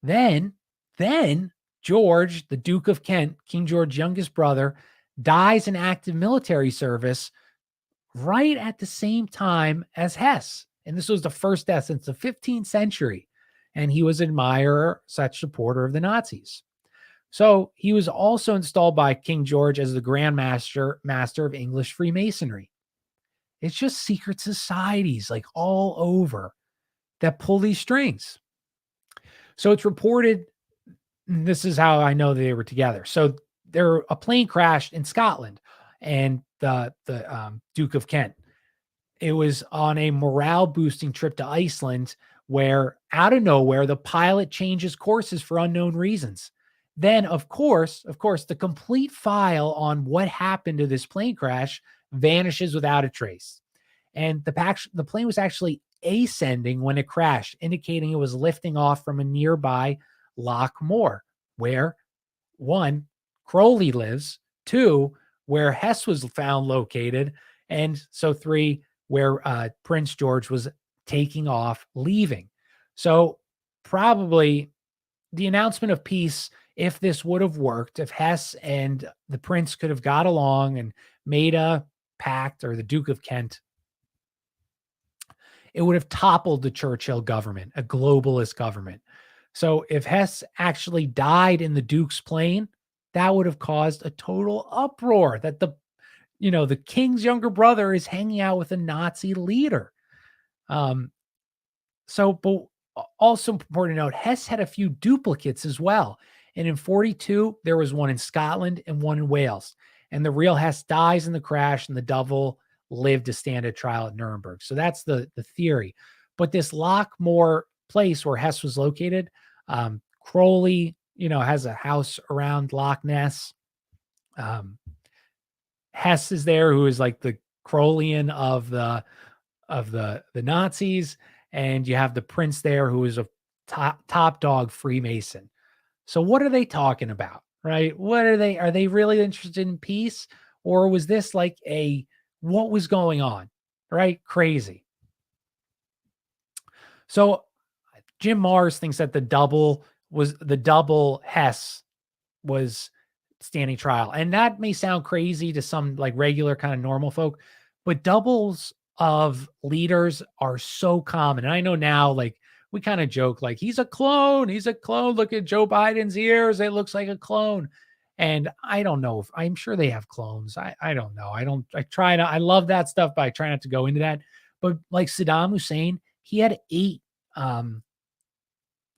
Then George, the Duke of Kent, King George's youngest brother, dies in active military service right at the same time as Hess. And this was the first death since the 15th century. And he was an admirer, such supporter of the Nazis. So he was also installed by King George as the Grand Master of English Freemasonry. It's just secret societies like all over that pull these strings. So it's reported, and this is how I know they were together. So a plane crashed in Scotland, and the Duke of Kent. It was on a morale boosting trip to Iceland, where out of nowhere the pilot changes courses for unknown reasons. Then, of course, the complete file on what happened to this plane crash vanishes without a trace. And the plane was actually ascending when it crashed, indicating it was lifting off from a nearby Loch Moor, where 1, Crowley lives, 2, where Hess was found located, and so 3, where Prince George was taking off, leaving. So probably the announcement of peace, if this would have worked, if Hess and the prince could have got along and made a pact, or the Duke of Kent, it would have toppled the Churchill government, a globalist government. So if Hess actually died in the Duke's plane, that would have caused a total uproar that the king's younger brother is hanging out with a Nazi leader. But also important to note, Hess had a few duplicates as well. And in 1942, there was one in Scotland and one in Wales. And the real Hess dies in the crash, and the double lived to stand at trial at Nuremberg. So that's the theory. But this Loch Moor place where Hess was located, Crowley, has a house around Loch Ness. Hess is there, who is like the Crowleyan of the Nazis, and you have the prince there, who is a top dog Freemason. So what are they talking about, right? Are they really interested in peace, or was this like what was going on, right? Crazy. So Jim Mars thinks that the double Hess was standing trial. And that may sound crazy to some like regular kind of normal folk, but doubles of leaders are so common. And I know now, like, we kind of joke, like, he's a clone. Look at Joe Biden's ears. It looks like a clone. And I don't know, I'm sure they have clones. I don't know. I love that stuff, but I try not to go into that. But like Saddam Hussein, he had 8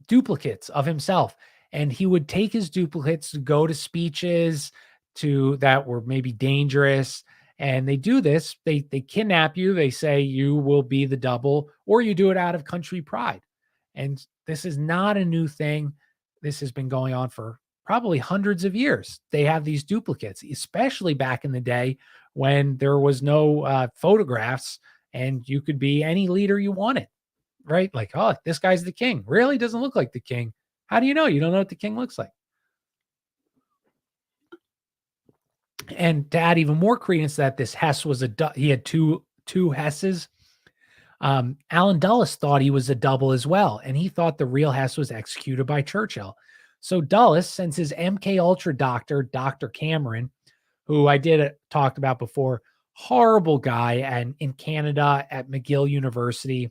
duplicates of himself. And he would take his duplicates to go to speeches that were maybe dangerous. And they do this. They kidnap you. They say you will be the double, or you do it out of country pride. And this is not a new thing. This has been going on for probably hundreds of years. They have these duplicates, especially back in the day when there was no photographs and you could be any leader you wanted, right? Like, oh, this guy's the king. Really doesn't look like the king. How do you know? You don't know what the king looks like. And to add even more credence that this Hess was he had two Hesses. Alan Dulles thought he was a double as well, and he thought the real Hess was executed by Churchill. So Dulles sends his MK Ultra doctor, Dr. Cameron, who I talked about before, horrible guy, and in Canada at McGill University,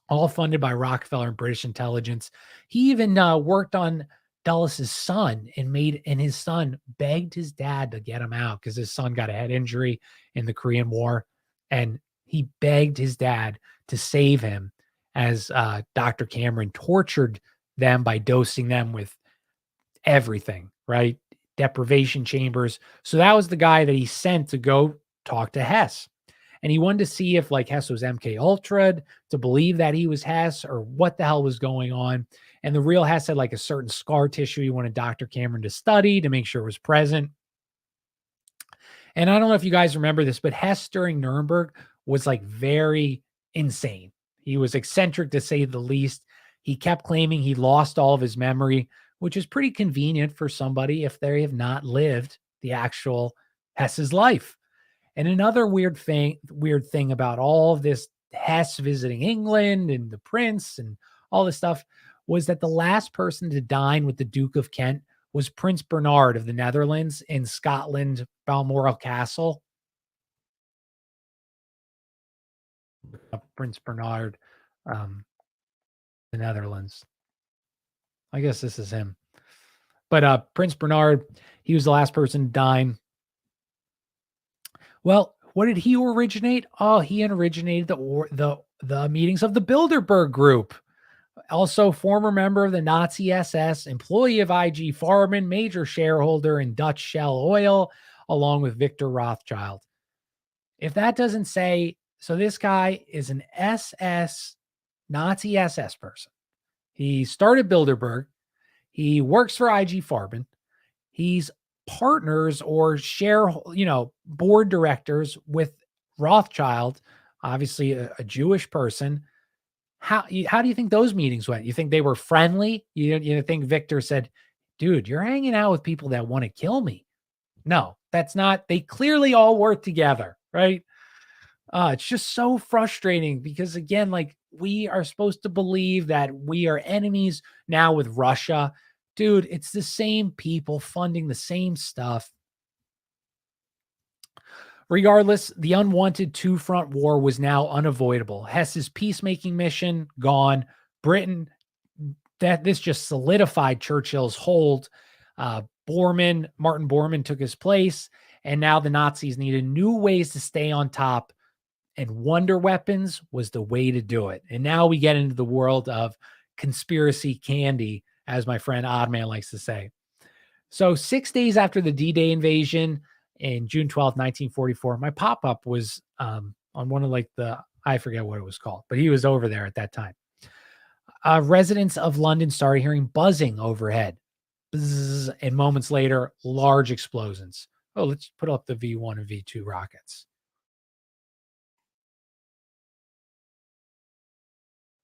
all funded by Rockefeller and British intelligence. He even worked on Dulles' son and his son begged his dad to get him out because his son got a head injury in the Korean War. And he begged his dad to save him as Dr. Cameron tortured them by dosing them with everything, right? Deprivation chambers. So that was the guy that he sent to go talk to Hess. And he wanted to see if like Hess was MK Ultra to believe that he was Hess or what the hell was going on. And the real Hess had like a certain scar tissue he wanted Dr. Cameron to study to make sure it was present. And I don't know if you guys remember this, but Hess during Nuremberg was like very insane. He was eccentric to say the least. He kept claiming he lost all of his memory, which is pretty convenient for somebody if they have not lived the actual Hess's life. And another weird thing about all of this Hess visiting England and the Prince and all this stuff was that the last person to dine with the Duke of Kent was Prince Bernard of the Netherlands in Scotland, Balmoral Castle. Prince Bernard, the Netherlands. I guess this is him. But Prince Bernard, he was the last person to dine. Well, what did he originate? Oh, he originated the meetings of the Bilderberg Group. Also, former member of the Nazi SS, employee of IG Farben, major shareholder in Dutch Shell Oil, along with Victor Rothschild. If that doesn't say, so this guy is an SS, Nazi SS person. He started Bilderberg. He works for IG Farben. He's partners or board directors with Rothschild, obviously a Jewish person. How do you think those meetings went? You think they were friendly? You think Victor said, dude, you're hanging out with people that want to kill me? No, that's not. They clearly all work together, right? It's just so frustrating because, again, like we are supposed to believe that we are enemies now with Russia. Dude, it's the same people funding the same stuff. Regardless, the unwanted two-front war was now unavoidable. Hess's peacemaking mission gone. Britain, this just solidified Churchill's hold. Martin Bormann took his place, and now the Nazis needed new ways to stay on top, and wonder weapons was the way to do it. And now we get into the world of conspiracy candy, as my friend Oddman likes to say. So 6 days after the D-Day invasion, in June 12th, 1944, my pop-up was on one of I forget what it was called, but he was over there at that time. Residents of London started hearing buzzing overhead. Buzz, and moments later, large explosions. Oh, let's put up the V1 and V2 rockets.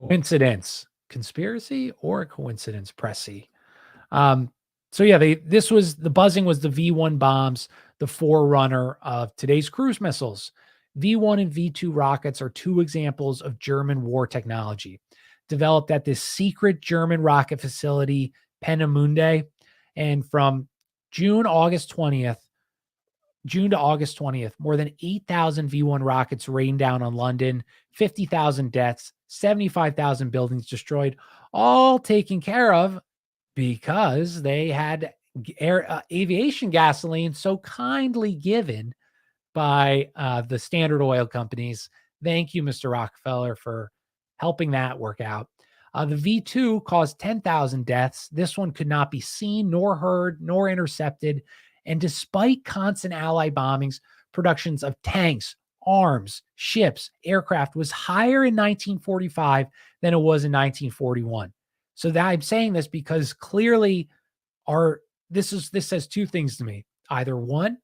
Coincidence, conspiracy, or coincidence, Pressy? So yeah, the buzzing was the V1 bombs, the forerunner of today's cruise missiles. V1 and V2 rockets are two examples of German war technology developed at this secret German rocket facility, Peenemünde. And from June to August 20th, more than 8,000 V1 rockets rained down on London, 50,000 deaths, 75,000 buildings destroyed, all taken care of because they had aviation gasoline so kindly given by the Standard Oil companies. Thank you, Mr. Rockefeller, for helping that work out. The V2 caused 10,000 deaths. This one could not be seen, nor heard, nor intercepted. And despite constant Allied bombings, productions of tanks, arms, ships, aircraft was higher in 1945 than it was in 1941. So that I'm saying this because clearly this says two things to me. Either one,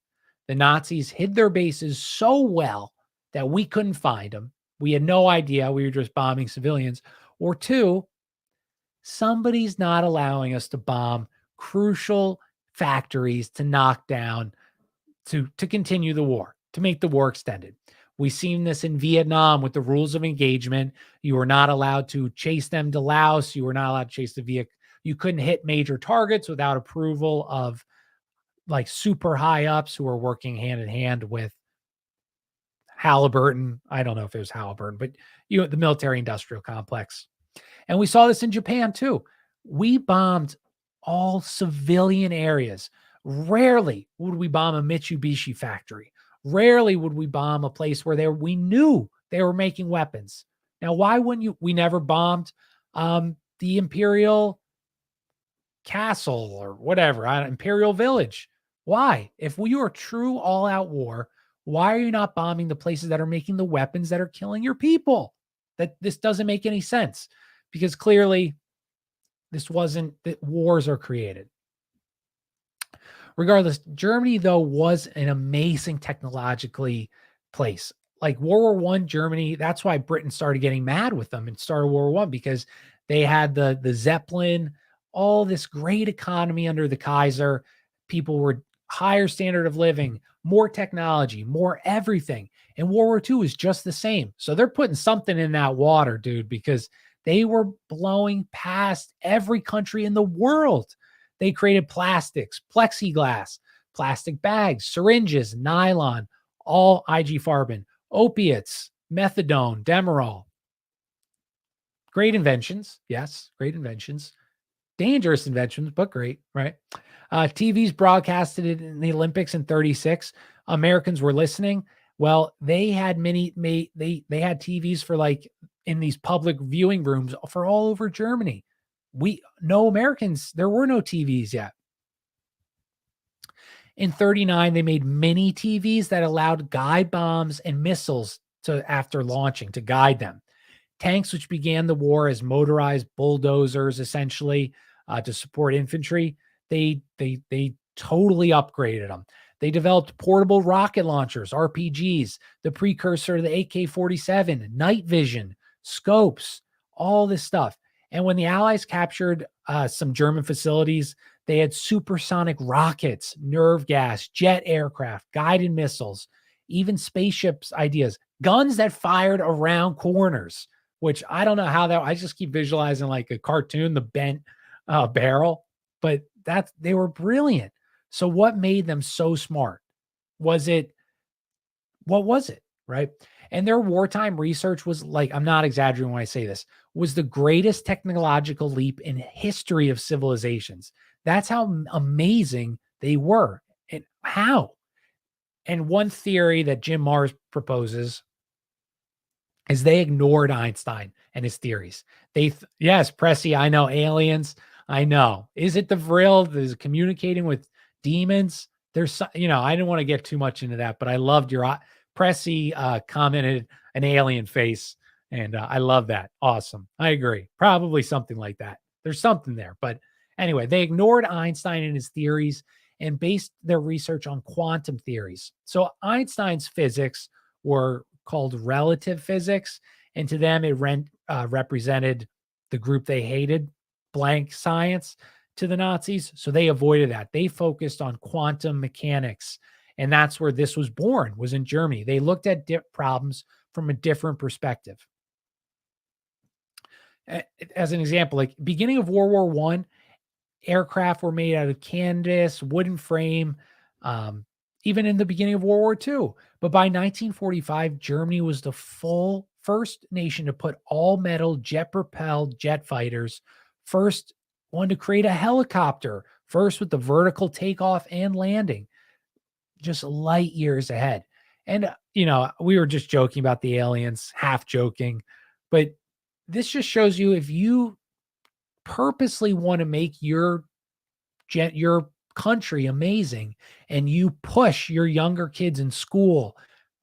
the Nazis hid their bases so well that we couldn't find them. We had no idea. We were just bombing civilians. Or two, somebody's not allowing us to bomb crucial factories to knock down, to continue the war, to make the war extended. We've seen this in Vietnam with the rules of engagement. You were not allowed to chase them to Laos. You were not allowed to chase the Viet. You couldn't hit major targets without approval of like super high ups who are working hand in hand with Halliburton. I don't know if it was Halliburton, but the military industrial complex. And we saw this in Japan too. We bombed all civilian areas. Rarely would we bomb a Mitsubishi factory. Rarely would we bomb a place where we knew they were making weapons. Now, why wouldn't we never bombed the Imperial castle or whatever, Imperial Village. Why? If we are true all out war, why are you not bombing the places that are making the weapons that are killing your people? This doesn't make any sense because clearly this wasn't that wars are created. Regardless, Germany though was an amazing technologically place. Like World War One, Germany. That's why Britain started getting mad with them and started World War One because they had the Zeppelin, all this great economy under the Kaiser. People were higher standard of living, more technology, more everything. And World War Two is just the same. So they're putting something in that water, dude, because they were blowing past every country in the world. They created plastics, plexiglass, plastic bags, syringes, nylon, all IG Farben, opiates, methadone, Demerol. Great inventions. Yes, great inventions. Dangerous inventions, but great, right? TV's broadcasted it in the Olympics in 36. Americans were listening. Well, they had they had TVs for like in these public viewing rooms for all over Germany. No Americans, there were no TVs yet. In 39, they made mini TVs that allowed guide bombs and missiles after launching to guide them. Tanks, which began the war as motorized bulldozers, essentially to support infantry, they totally upgraded them. They developed portable rocket launchers, RPGs, the precursor to the AK-47, night vision, scopes, all this stuff. And when the Allies captured some German facilities, they had supersonic rockets, nerve gas, jet aircraft, guided missiles, even spaceships ideas, guns that fired around corners, which I don't know how I just keep visualizing like a cartoon, the bent barrel, but they were brilliant. So what made them so smart? What was it? Right. And their wartime research was like, I'm not exaggerating when I say this, was the greatest technological leap in history of civilizations. That's how amazing they were. And how? And one theory that Jim Marrs proposes is they ignored Einstein and his theories. Yes, Pressy, I know aliens. I know. Is it the Vril? Is it communicating with demons? There's, I didn't want to get too much into that, but I loved your Pressy commented an alien face, and I love that. Awesome. I agree. Probably something like that. There's something there, but anyway, they ignored Einstein and his theories and based their research on quantum theories. So Einstein's physics were called relative physics, and to them it represented the group they hated, blank science, to the Nazis. So they avoided that. They focused on quantum mechanics, and that's where this was born, was in Germany. They looked at problems from a different perspective. As an example, like beginning of World War One, aircraft were made out of canvas, wooden frame, even in the beginning of World War II. But by 1945, Germany was the first nation to put all metal jet-propelled jet fighters, first one to create a helicopter, first with the vertical takeoff and landing, just light years ahead. And, we were just joking about the aliens, half joking, but this just shows you if you purposely want to make your country amazing and you push your younger kids in school,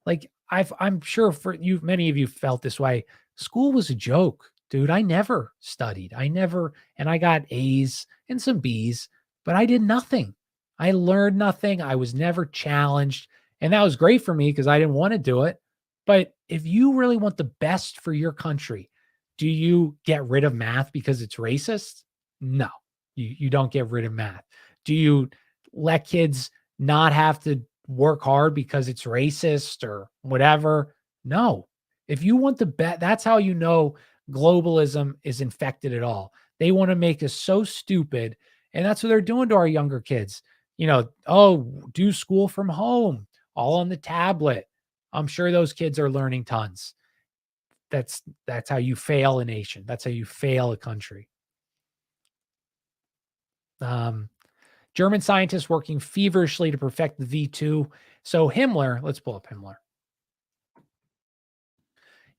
like I'm sure for you, many of you felt this way. School was a joke, dude. I never studied. And I got A's and some B's, but I did nothing. I learned nothing. I was never challenged. And that was great for me because I didn't want to do it. But if you really want the best for your country, do you get rid of math because it's racist? No, you don't get rid of math. Do you let kids not have to work hard because it's racist or whatever? No. If you want the best, that's how you know globalism is infected at all. They want to make us so stupid. And that's what they're doing to our younger kids. Do school from home, all on the tablet. I'm sure those kids are learning tons. That's how you fail a nation. That's how you fail a country. German scientists working feverishly to perfect the V2. So Himmler, let's pull up Himmler.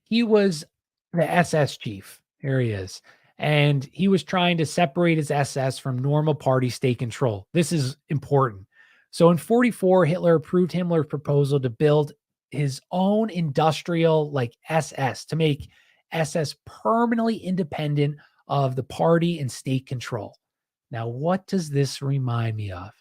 He was the SS chief. Here he is. And he was trying to separate his SS from normal party state control. This is important. So in 44, Hitler approved Himmler's proposal to build his own industrial like SS to make SS permanently independent of the party and state control. Now, what does this remind me of?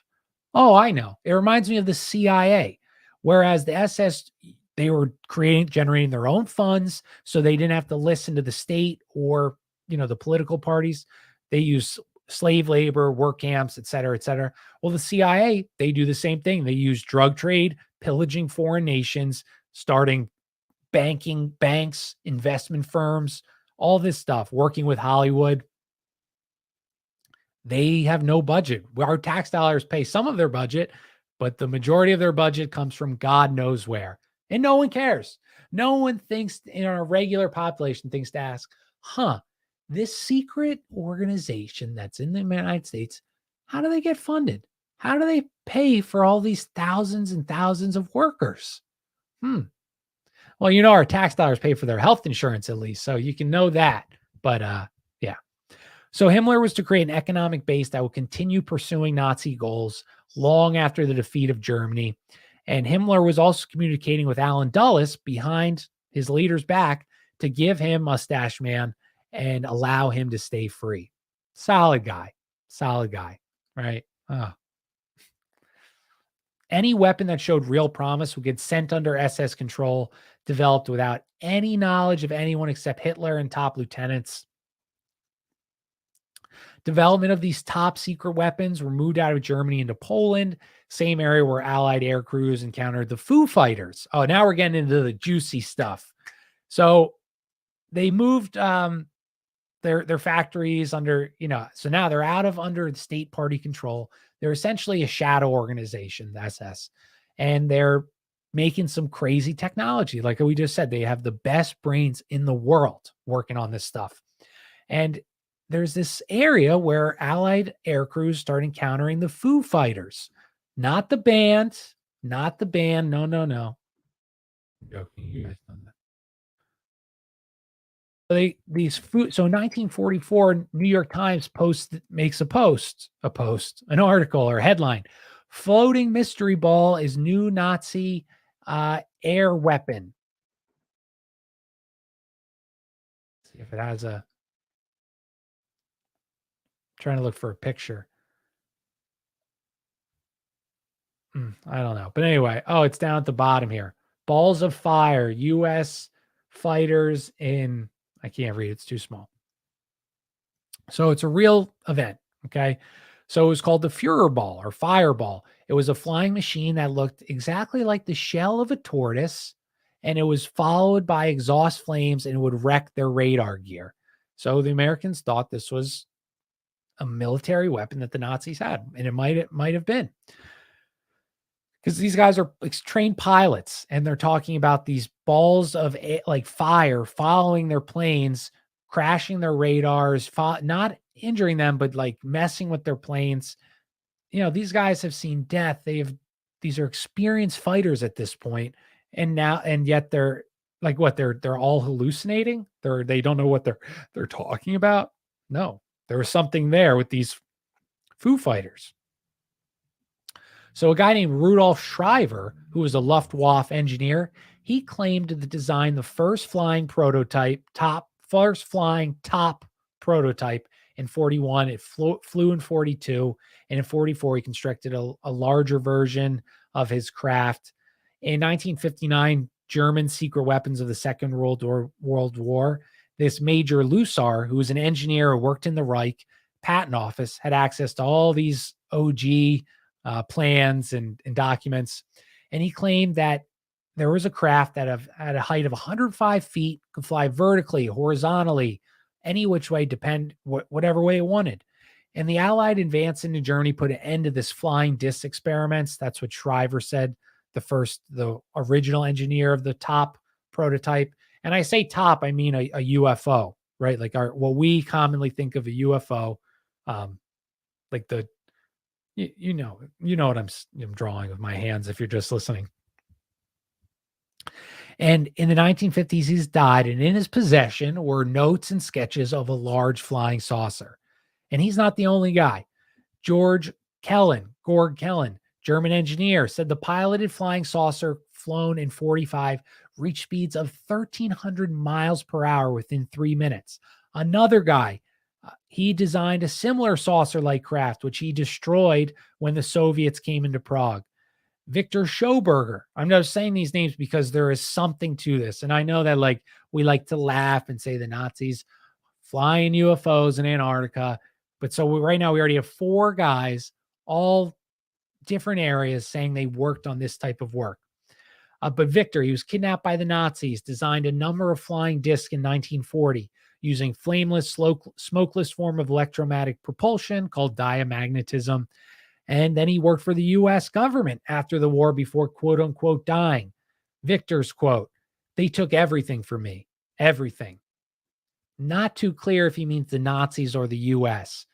Oh, I know. It reminds me of the CIA, whereas the SS, they were generating their own funds, so they didn't have to listen to the state or, the political parties. They use slave labor, work camps, et cetera, et cetera. Well, the CIA, they do the same thing. They use drug trade, pillaging foreign nations, starting banks, investment firms, all this stuff, working with Hollywood. They have no budget. Our tax dollars pay some of their budget, but the majority of their budget comes from God knows where. And no one cares. No one thinks in our regular population thinks to ask, this secret organization that's in the United States, how do they get funded? How do they pay for all these thousands and thousands of workers? Well, our tax dollars pay for their health insurance at least, so you can know that. But yeah. So Himmler was to create an economic base that would continue pursuing Nazi goals long after the defeat of Germany. And Himmler was also communicating with Allen Dulles behind his leader's back to give him Mustache Man and allow him to stay free. Solid guy, right? Any weapon that showed real promise would get sent under SS control, developed without any knowledge of anyone except Hitler and top lieutenants. Development of these top secret weapons were moved out of Germany into Poland, same area where Allied air crews encountered the Foo Fighters. Oh, now we're getting into the juicy stuff. So they moved their factories under, so now they're under the state party control. They're essentially a shadow organization, the SS, and they're making some crazy technology. Like we just said, they have the best brains in the world working on this stuff. And there's this area where Allied air crews start encountering the Foo Fighters, not the band. No. Joking, you guys know that. So in 1944, New York Times makes an article or headline: "Floating mystery ball is new Nazi air weapon." Let's see if it has a. Trying to look for a picture. I don't know. But anyway, it's down at the bottom here. Balls of fire, U.S. fighters in, I can't read, it's too small. So it's a real event, okay? So it was called the Führer ball or fireball. It was a flying machine that looked exactly like the shell of a tortoise, and it was followed by exhaust flames and it would wreck their radar gear. So the Americans thought this was a military weapon that the Nazis had, and it might have been. Because these guys are trained pilots, and they're talking about these balls of fire following their planes, crashing their radars, not injuring them, but like messing with their planes. These guys have seen death. These are experienced fighters at this point, and yet they're like what? They're all hallucinating. They don't know what they're talking about. No, there was something there with these Foo Fighters. So a guy named Rudolph Schreiber, who was a Luftwaffe engineer, he claimed to design the first flying top prototype in 41. It flew in 42, and in 44 he constructed a larger version of his craft. In 1959, German secret weapons of the Second World War, this Major Lusar, who was an engineer who worked in the Reich patent office, had access to all these OG plans and documents. And he claimed that there was a craft that had a height of 105 feet, could fly vertically, horizontally, any which way, whatever way it wanted. And the Allied advance into Germany put an end to this flying disc experiments. That's what Schreiber said, the original engineer of the top prototype. And I say top, I mean a UFO, right? Like what we commonly think of a UFO, like the, you know what I'm drawing with my hands if you're just listening. And in the 1950s, he's died, and in his possession were notes and sketches of a large flying saucer. And he's not the only guy. Gord Kellen, German engineer, said the piloted flying saucer flown in 45 reached speeds of 1,300 miles per hour within 3 minutes. Another guy, he designed a similar saucer-like craft, which he destroyed when the Soviets came into Prague. Victor Shoberger. I'm just saying these names because there is something to this. And I know that like we like to laugh and say the Nazis flying UFOs in Antarctica. But so right now we already have 4 guys, all different areas, saying they worked on this type of work. But Victor, he was kidnapped by the Nazis, designed a number of flying discs in 1940 using flameless, smokeless form of electromagnetic propulsion called diamagnetism. And then he worked for the U.S. government after the war before, quote unquote, dying. Victor's quote, "They took everything from me, everything." Not too clear if he means the Nazis or the U.S.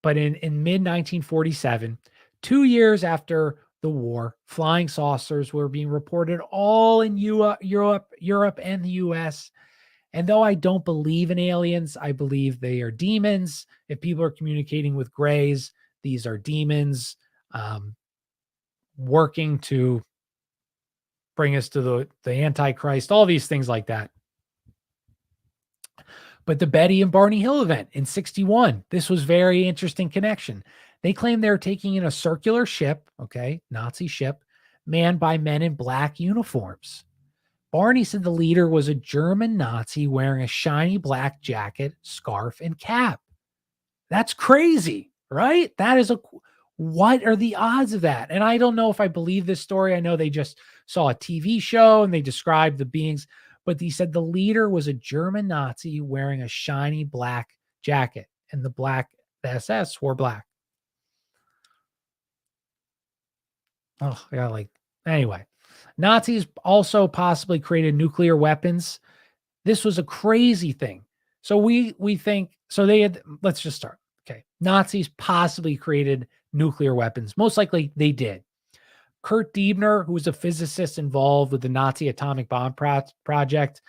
But in mid 1947, 2 years after the war, flying saucers were being reported all in Europe and the US. And though I don't believe in aliens, I believe they are demons. If people are communicating with grays, these are demons working to bring us to the Antichrist, all these things like that. But the Betty and Barney Hill event in 61, this was very interesting connection. They claimed they were taking in a circular ship, okay, Nazi ship, manned by men in black uniforms. Barney said the leader was a German Nazi wearing a shiny black jacket, scarf, and cap. That's crazy, right? What are the odds of that? And I don't know if I believe this story. I know they just saw a TV show and they described the beings, but he said the leader was a German Nazi wearing a shiny black jacket, and the SS wore black. Oh, yeah, anyway. Nazis also possibly created nuclear weapons. This was a crazy thing. So we think, so they had, let's just start. Okay. Nazis possibly created nuclear weapons. Most likely they did. Kurt Diebner, who was a physicist involved with the Nazi atomic bomb project,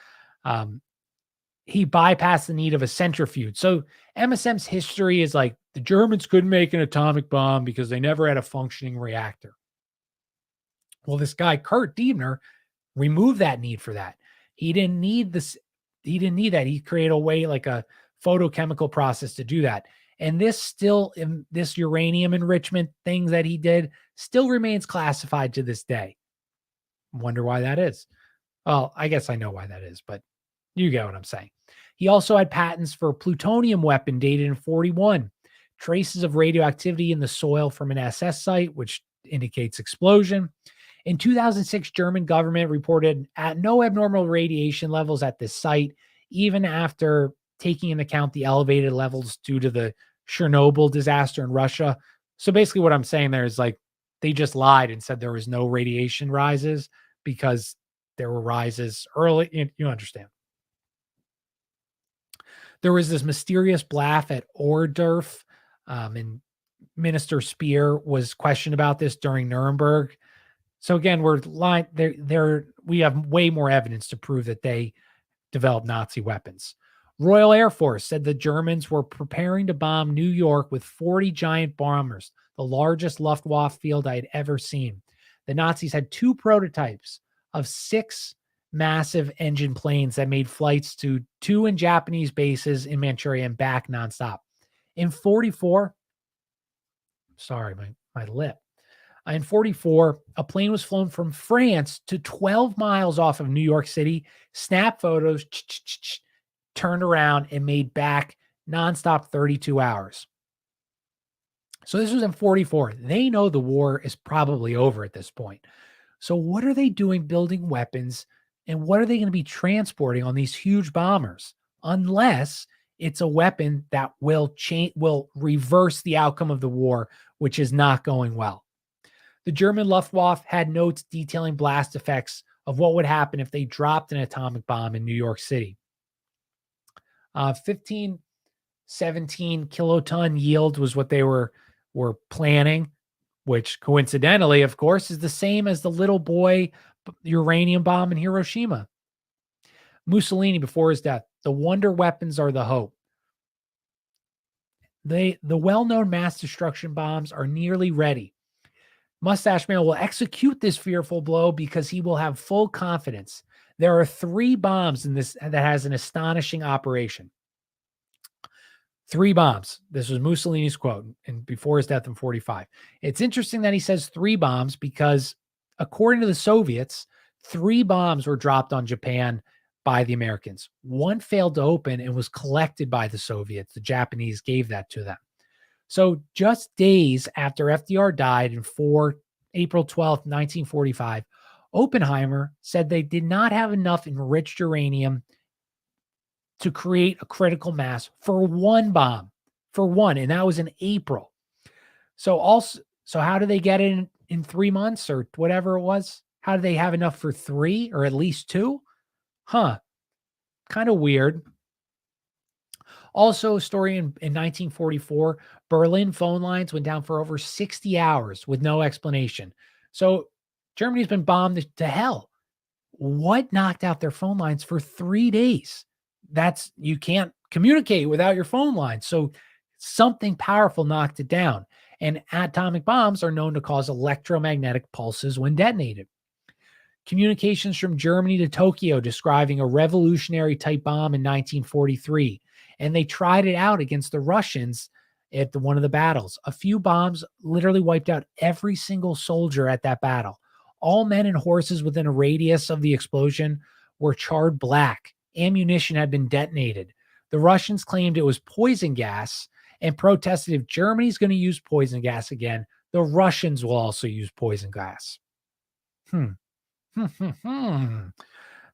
he bypassed the need of a centrifuge. So MSM's history is like the Germans couldn't make an atomic bomb because they never had a functioning reactor. Well, this guy, Kurt Diebner, removed that need for that. He didn't need this. He didn't need that. He created a way, like a photochemical process to do that. And this uranium enrichment thing that he did still remains classified to this day. Wonder why that is. Well, I guess I know why that is, but you get what I'm saying. He also had patents for a plutonium weapon dated in 41, traces of radioactivity in the soil from an SS site, which indicates explosion. In 2006, German government reported no abnormal radiation levels at this site, even after taking into account the elevated levels due to the Chernobyl disaster in Russia. So basically what I'm saying there is like they just lied and said there was no radiation rises because there were rises early. You understand. There was this mysterious blast at Ohrdruf, and Minister Speer was questioned about this during Nuremberg. So again, we're lying there. We have way more evidence to prove that they developed Nazi weapons. Royal Air Force said the Germans were preparing to bomb New York with 40 giant bombers, the largest Luftwaffe field I had ever seen. The Nazis had 2 prototypes of 6 massive engine planes that made flights to 2 in Japanese bases in Manchuria and back nonstop. In 44, sorry, my lip. In 44, a plane was flown from France to 12 miles off of New York City, snapped photos, turned around, and made back nonstop 32 hours. So this was in 44. They know the war is probably over at this point. So what are they doing building weapons, and what are they going to be transporting on these huge bombers? Unless it's a weapon that will reverse the outcome of the war, which is not going well. The German Luftwaffe had notes detailing blast effects of what would happen if they dropped an atomic bomb in New York City. 17 kiloton yield was what they were planning, which coincidentally, of course, is the same as the little boy uranium bomb in Hiroshima. Mussolini, before his death, the wonder weapons are the hope. The well-known mass destruction bombs are nearly ready. Mustache Man will execute this fearful blow because he will have full confidence. There are 3 bombs in this that has an astonishing operation. 3 bombs. This was Mussolini's quote and before his death in 45. It's interesting that he says 3 bombs because according to the Soviets, 3 bombs were dropped on Japan by the Americans. 1 failed to open and was collected by the Soviets. The Japanese gave that to them. So just days after FDR died in April 12th, 1945, Oppenheimer said they did not have enough enriched uranium to create a critical mass for 1 bomb, and that was in April. So how do they get it in 3 months or whatever it was? How do they have enough for 3 or at least 2? Kind of weird. Also, a story in 1944, Berlin phone lines went down for over 60 hours with no explanation. So Germany's been bombed to hell. What knocked out their phone lines for 3 days? You can't communicate without your phone line. So something powerful knocked it down. And atomic bombs are known to cause electromagnetic pulses when detonated. Communications from Germany to Tokyo describing a revolutionary type bomb in 1943. And they tried it out against the Russians at one of the battles. A few bombs literally wiped out every single soldier at that battle. All men and horses within a radius of the explosion were charred black. Ammunition had been detonated. The Russians claimed it was poison gas and protested if Germany's going to use poison gas again, the Russians will also use poison gas.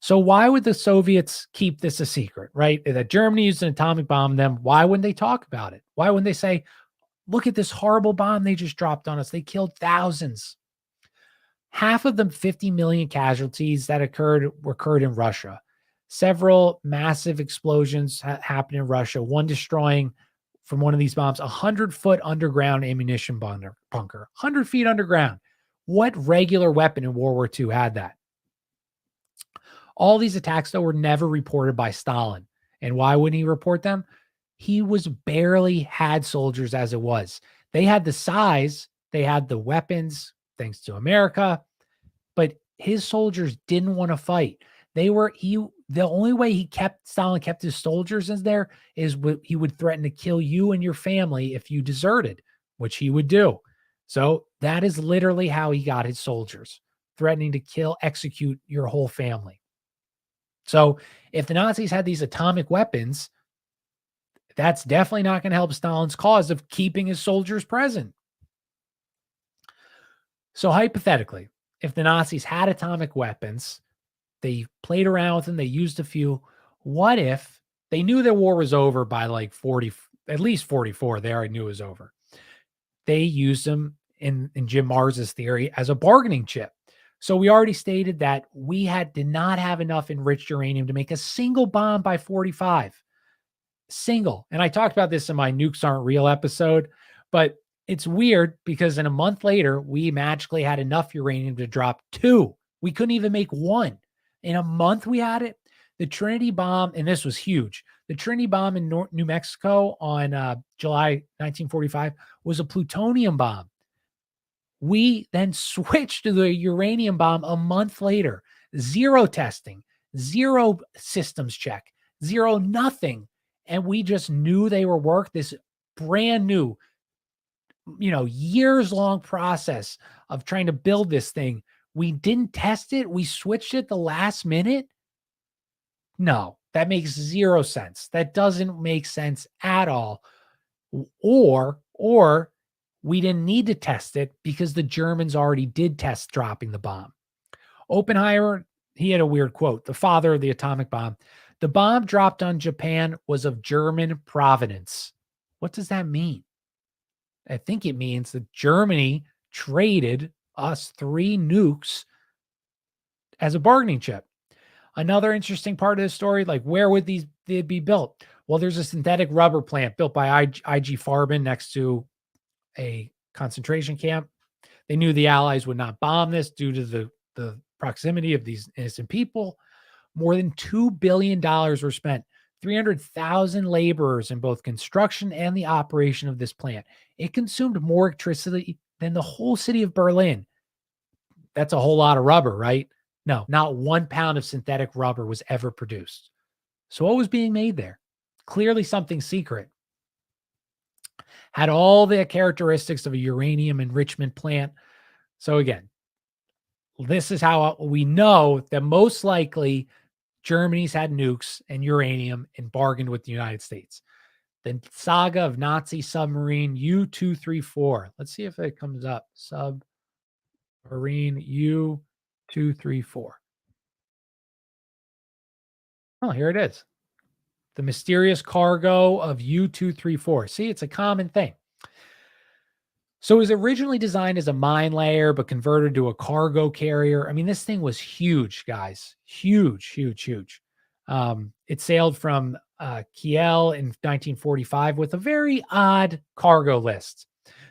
So why would the Soviets keep this a secret, right? That Germany used an atomic bomb, then why wouldn't they talk about it? Why wouldn't they say, look at this horrible bomb they just dropped on us? They killed thousands. Half of the 50 million casualties that occurred in Russia. Several massive explosions happened in Russia, one destroying from one of these bombs, 100-foot underground ammunition bunker, 100 feet underground. What regular weapon in World War II had that? All these attacks, though, were never reported by Stalin. And why wouldn't he report them? He barely had soldiers as it was. They had the size, they had the weapons, thanks to America, but his soldiers didn't want to fight. The only way Stalin kept his soldiers in there is he would threaten to kill you and your family if you deserted, which he would do. So that is literally how he got his soldiers, threatening to execute your whole family. So if the Nazis had these atomic weapons, that's definitely not going to help Stalin's cause of keeping his soldiers present. So hypothetically, if the Nazis had atomic weapons, they played around with them, they used a few, what if they knew their war was over by like at least 44, they already knew it was over. They used them in Jim Mars's theory as a bargaining chip. So we already stated that we did not have enough enriched uranium to make a single bomb by 45. Single. And I talked about this in my Nukes Aren't Real episode, but it's weird because in a month later, we magically had enough uranium to drop 2. We couldn't even make 1. In a month we had it. The Trinity bomb, and this was huge. The Trinity bomb in New Mexico on July 1945 was a plutonium bomb. We then switched to the uranium bomb a month later. 0 testing, 0 systems check, 0 nothing. And we just knew they were work. This brand new, years-long process of trying to build this thing. We didn't test it. We switched it the last minute. No, that makes 0 sense. That doesn't make sense at all. Or we didn't need to test it because the Germans already did test dropping the bomb. Oppenheimer, he had a weird quote, the father of the atomic bomb. The bomb dropped on Japan was of German provenance. What does that mean? I think it means that Germany traded us 3 nukes as a bargaining chip. Another interesting part of the story, like where would they be built? Well, there's a synthetic rubber plant built by IG Farben next to a concentration camp. They knew the Allies would not bomb this due to the proximity of these innocent people. More than $2 billion were spent, 300,000 laborers in both construction and the operation of this plant. It consumed more electricity than the whole city of Berlin. That's a whole lot of rubber, right? No, not 1 pound of synthetic rubber was ever produced. So what was being made there? Clearly something secret. Had all the characteristics of a uranium enrichment plant. So again, this is how we know that most likely Germany's had nukes and uranium and bargained with the United States. The saga of Nazi submarine U-234. Let's see if it comes up. Submarine U-234. Oh, here it is. The mysterious cargo of U-234. See, it's a common thing. So it was originally designed as a mine layer, but converted to a cargo carrier. I mean, this thing was huge, guys. Huge, huge, huge. It sailed from Kiel in 1945 with a very odd cargo list.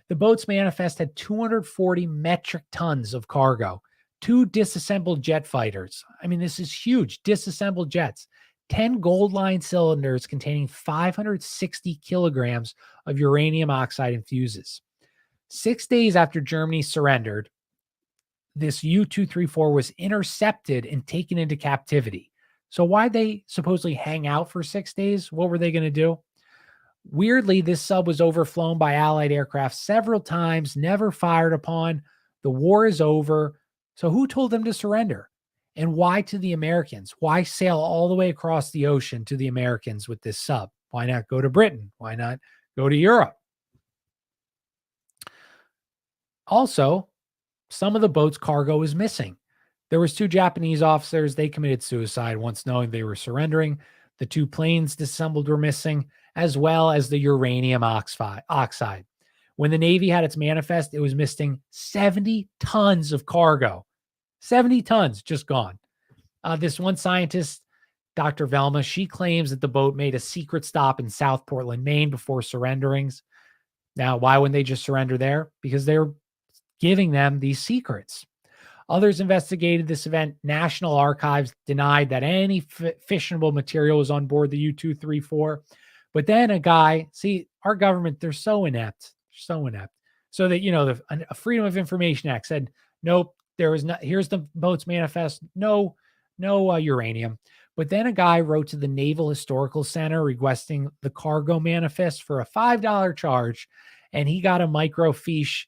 The boat's manifest had 240 metric tons of cargo, 2 disassembled jet fighters. I mean, this is huge. Disassembled jets, 10 gold line cylinders containing 560 kilograms of uranium oxide and fuses. 6 days after Germany surrendered, this U-234 was intercepted and taken into captivity. So why'd they supposedly hang out for 6 days? What were they going to do? Weirdly, this sub was overflown by Allied aircraft several times, never fired upon. The war is over. So who told them to surrender? And why to the Americans? Why sail all the way across the ocean to the Americans with this sub? Why not go to Britain? Why not go to Europe? Also, some of the boat's cargo is missing. There was 2 Japanese officers. They committed suicide once knowing they were surrendering. The 2 planes disassembled were missing, as well as the uranium oxide. When the Navy had its manifest, it was missing 70 tons of cargo. 70 tons just gone. This one scientist, Dr. Velma, she claims that the boat made a secret stop in South Portland, Maine before surrendering. Now, why wouldn't they just surrender there? Because they're giving them these secrets. Others investigated this event. National Archives denied that any fissionable material was on board the U-234. But then a guy, see, our government, they're so inept, so inept. So that, the Freedom of Information Act said, nope, there was not, here's the boat's manifest, no uranium. But then a guy wrote to the Naval Historical Center requesting the cargo manifest for a $5 charge, and he got a microfiche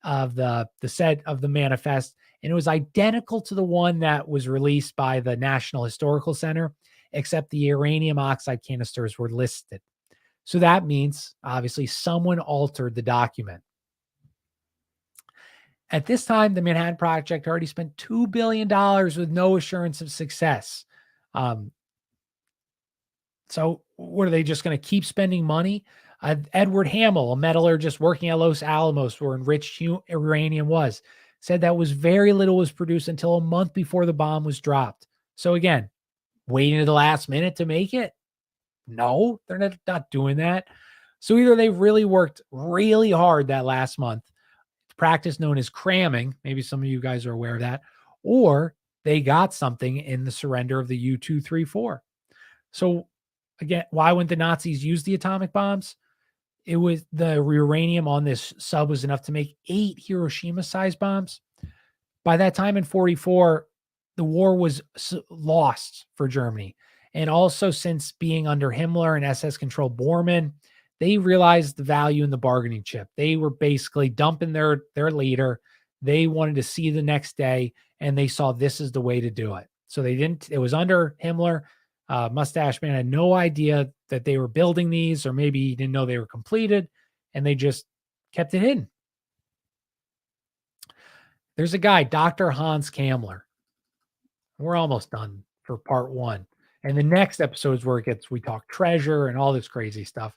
of the set of the manifest, and it was identical to the one that was released by the National Historical Center, except the uranium oxide canisters were listed. So that means, obviously, someone altered the document. At this time, the Manhattan Project already spent $2 billion with no assurance of success. So what are they just going to keep spending money? Edward Hamel, a metallurgist working at Los Alamos where enriched uranium was, said that very little was produced until a month before the bomb was dropped. So again, waiting to the last minute to make it? No, they're not doing that. So either they really worked really hard that last month, practice known as cramming, maybe some of you guys are aware of that, or they got something in the surrender of the U-234. So again, why wouldn't the Nazis use the atomic bombs? It was the uranium on this sub was enough to make 8 Hiroshima-sized bombs. By that time in 1944, the war was lost for Germany. And also since being under Himmler and SS-controlled Bormann, they realized the value in the bargaining chip. They were basically dumping their leader. They wanted to see the next day, and they saw this is the way to do it. So they didn't, it was under Himmler. Mustache Man had no idea that they were building these, or maybe he didn't know they were completed, and they just kept it hidden. There's a guy, Dr. Hans Kammler. We're almost done for part 1. And the next episode is where we talk treasure and all this crazy stuff.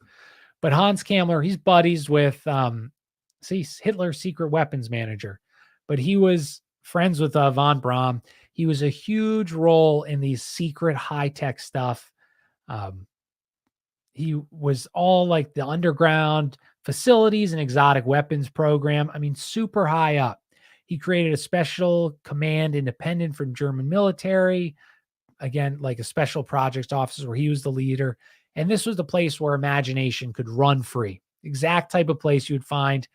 But Hans Kammler, he's buddies with Hitler's secret weapons manager. But he was friends with von Braun. He was a huge role in these secret high-tech stuff. He was all like the underground facilities and exotic weapons program. I mean, super high up. He created a special command independent from German military, again, like a special projects office where he was the leader. And this was the place where imagination could run free. Exact type of place you would find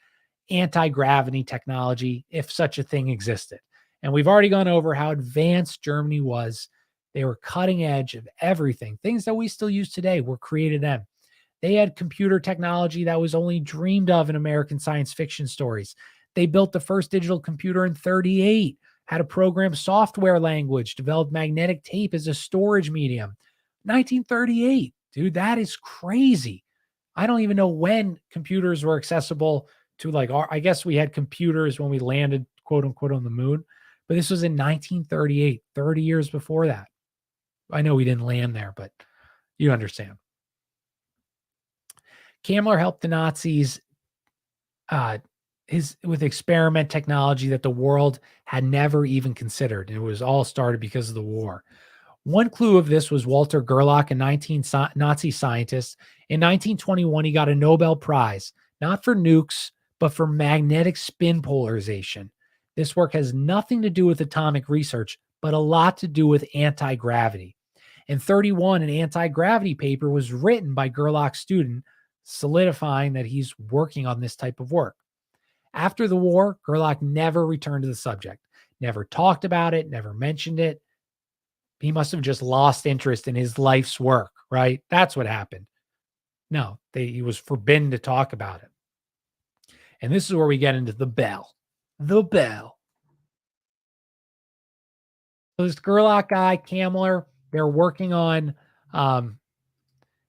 anti-gravity technology if such a thing existed. And we've already gone over how advanced Germany was. They were cutting edge of everything. Things that we still use today were created then. They had computer technology that was only dreamed of in American science fiction stories. They built the first digital computer in 38, had a program software language, developed magnetic tape as a storage medium. 1938, dude, that is crazy. I don't even know when computers were accessible to like I guess we had computers when we landed, quote unquote, on the moon, but this was in 1938, 30 years before that. I know we didn't land there, but you understand. Kammler helped the Nazis with experiment technology that the world had never even considered. And it was all started because of the war. One clue of this was Walter Gerlock, a Nazi scientist. In 1921, he got a Nobel Prize, not for nukes, but for magnetic spin polarization. This work has nothing to do with atomic research, but a lot to do with anti-gravity. In 31, an anti-gravity paper was written by Gerlock's student, solidifying that he's working on this type of work. After the war, Gerlock never returned to the subject, never talked about it, never mentioned it. He must have just lost interest in his life's work, right? That's what happened. No, he was forbidden to talk about it. And this is where we get into the bell. The bell. So this Gerlock guy, Kammler, they're working on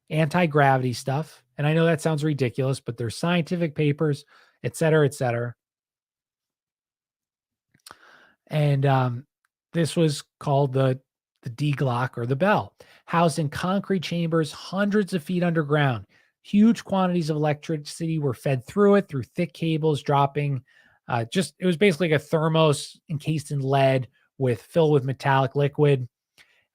anti-gravity stuff. And I know that sounds ridiculous, but there's scientific papers, et cetera, et cetera. And this was called the D Glock, or the bell, housed in concrete chambers hundreds of feet underground. Huge quantities of electricity were fed through it through thick cables dropping. It was basically like a thermos encased in lead filled with metallic liquid.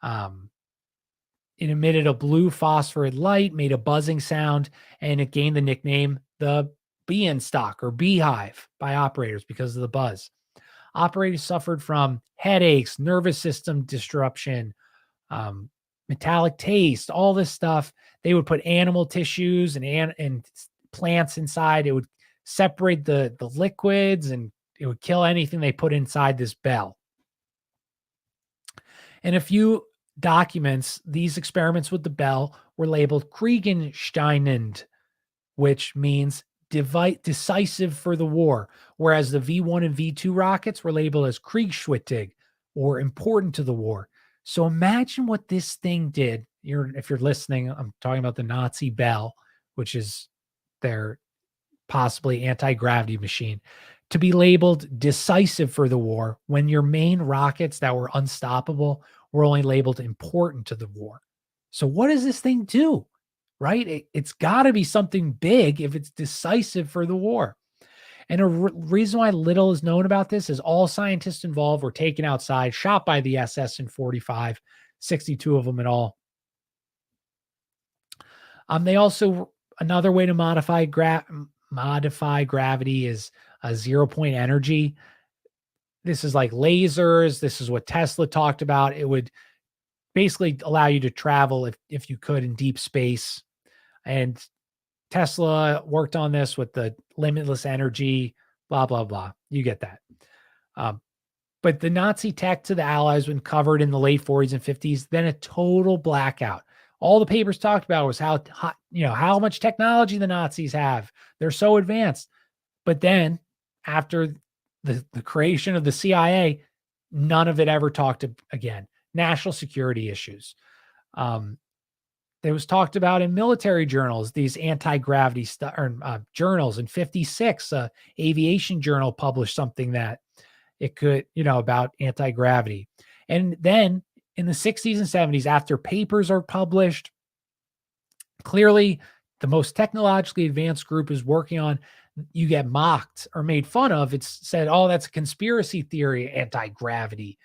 It emitted a blue phosphorus light, made a buzzing sound, and it gained the nickname the Beanstalk or Beehive by operators because of the buzz. Operators suffered from headaches, nervous system disruption, metallic taste, all this stuff. They would put animal tissues and plants inside. It would separate the liquids, and it would kill anything they put inside this bell. In a few documents, these experiments with the bell were labeled Kriegensteinend, which means decisive for the war, whereas the V1 and V2 rockets were labeled as Kriegswichtig, or important to the war. So imagine what this thing did. If you're listening, I'm talking about the Nazi bell, which is their possibly anti-gravity machine, to be labeled decisive for the war when your main rockets that were unstoppable were only labeled important to the war. So what does this thing do? Right? It's got to be something big if it's decisive for the war. And a reason why little is known about this is all scientists involved were taken outside, shot by the SS in 45, 62 of them in all. They also, another way to modify gravity is a 0-point energy. This is like lasers. This is what Tesla talked about. It would basically allow you to travel if you could in deep space. And Tesla worked on this with the limitless energy, blah, blah, blah. You get that. But the Nazi tech to the Allies when covered in the late 40s and 50s, then a total blackout. All the papers talked about was how much technology the Nazis have. They're so advanced. But then after the creation of the CIA, none of it ever talked again. National security issues. It was talked about in military journals, these anti-gravity journals. In 56, aviation journal published something that it could, about anti-gravity. And then in the 60s and 70s, after papers are published, clearly the most technologically advanced group is working on, you get mocked or made fun of. It's said, oh, that's a conspiracy theory, anti-gravity,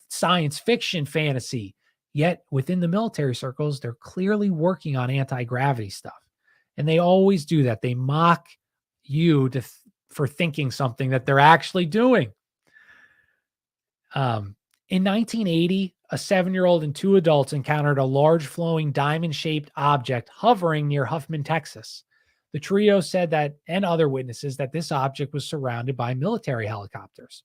science fiction, fantasy. Yet within the military circles, they're clearly working on anti-gravity stuff. And they always do that. They mock you for thinking something that they're actually doing. Um, in 1980, a 7-year-old and two adults encountered a large flowing diamond shaped object hovering near Huffman, Texas. The trio said that, and other witnesses, that this object was surrounded by military helicopters.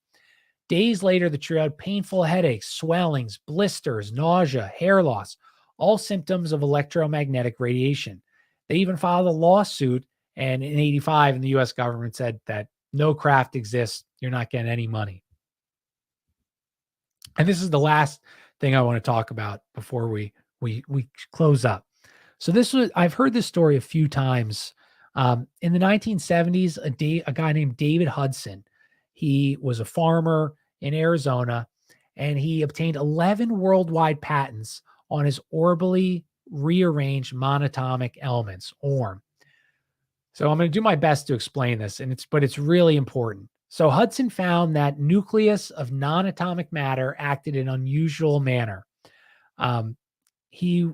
Days later, the trio had painful headaches, swellings, blisters, nausea, hair loss, all symptoms of electromagnetic radiation. They even filed a lawsuit, and in 85, the US government said that no craft exists. You're not getting any money. And this is the last thing I want to talk about before we close up. So I've heard this story a few times. In the 1970s, a guy named David Hudson, he was a farmer in Arizona, and he obtained 11 worldwide patents on his orbitally rearranged monatomic elements, ORM. So I'm going to do my best to explain this, but it's really important. So Hudson found that nucleus of non-atomic matter acted in an unusual manner. He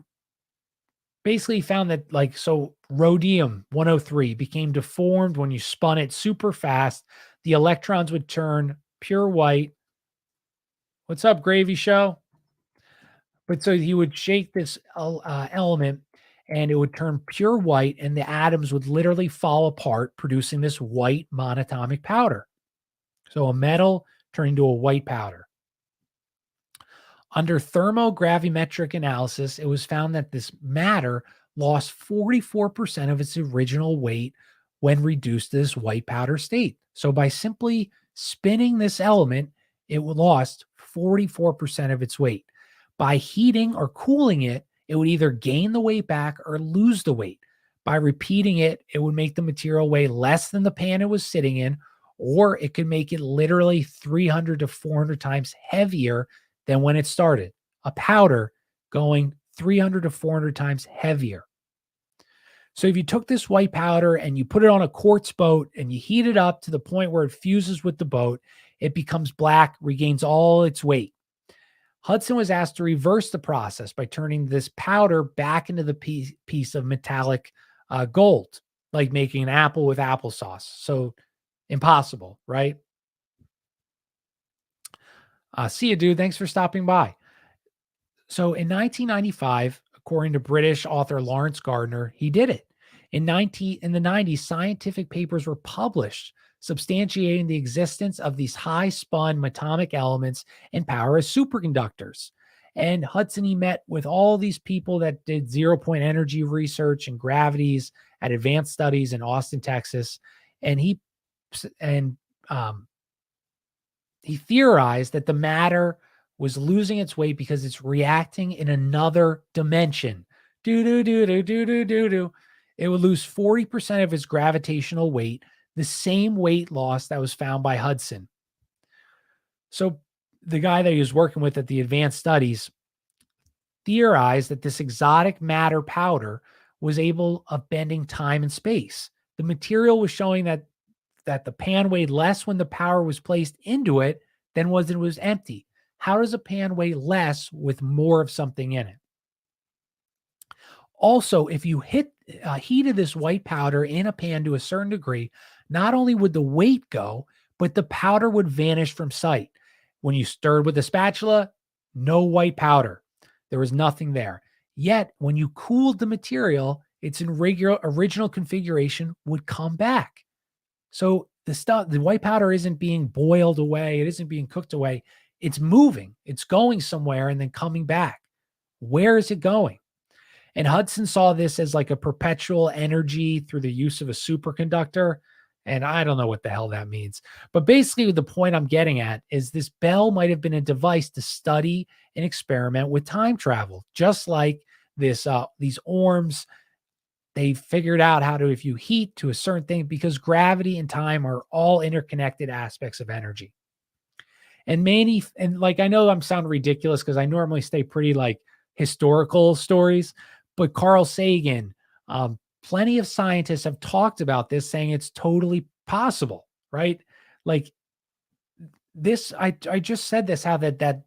basically found that, rhodium 103 became deformed when you spun it super fast. The electrons would turn pure white. What's up, Gravy Show? But so he would shake this element, and it would turn pure white, and the atoms would literally fall apart, producing this white monatomic powder. So a metal turned into a white powder. Under thermogravimetric analysis, it was found that this matter lost 44% of its original weight when reduced to this white powder state. So by simply spinning this element, it lost 44% of its weight. By heating or cooling it, it would either gain the weight back or lose the weight. By repeating it, it would make the material weigh less than the pan it was sitting in, or it could make it literally 300 to 400 times heavier than when it started. A powder going 300 to 400 times heavier. So if you took this white powder and you put it on a quartz boat and you heat it up to the point where it fuses with the boat, it becomes black, regains all its weight. Hudson was asked to reverse the process by turning this powder back into the piece of metallic gold, like making an apple with applesauce. So impossible, right? See you, dude. Thanks for stopping by. So in 1995, according to British author Lawrence Gardner, he did it. In the 90s, scientific papers were published substantiating the existence of these high-spun atomic elements and power as superconductors. And Hudson, he met with all these people that did zero-point energy research and gravities at advanced studies in Austin, Texas. And he theorized that the matter was losing its weight because it's reacting in another dimension. Do. It would lose 40% of its gravitational weight, the same weight loss that was found by Hudson. So the guy that he was working with at the advanced studies theorized that this exotic matter powder was able of bending time and space. The material was showing that the pan weighed less when the power was placed into it than when it was empty. How does a pan weigh less with more of something in it? Also, if you heated this white powder in a pan to a certain degree, not only would the weight go, but the powder would vanish from sight. When you stirred with a spatula, no white powder. There was nothing there. Yet, when you cooled the material, its original configuration would come back. So the white powder isn't being boiled away. It isn't being cooked away. It's moving. It's going somewhere and then coming back. Where is it going? And Hudson saw this as like a perpetual energy through the use of a superconductor. And I don't know what the hell that means. But basically, the point I'm getting at is this bell might have been a device to study and experiment with time travel, just like these ORMES. They figured out how to, if you heat to a certain thing, because gravity and time are all interconnected aspects of energy. And I know I'm sounding ridiculous because I normally stay pretty like historical stories, but Carl Sagan, plenty of scientists have talked about this, saying it's totally possible, right? Like this, I just said this, how the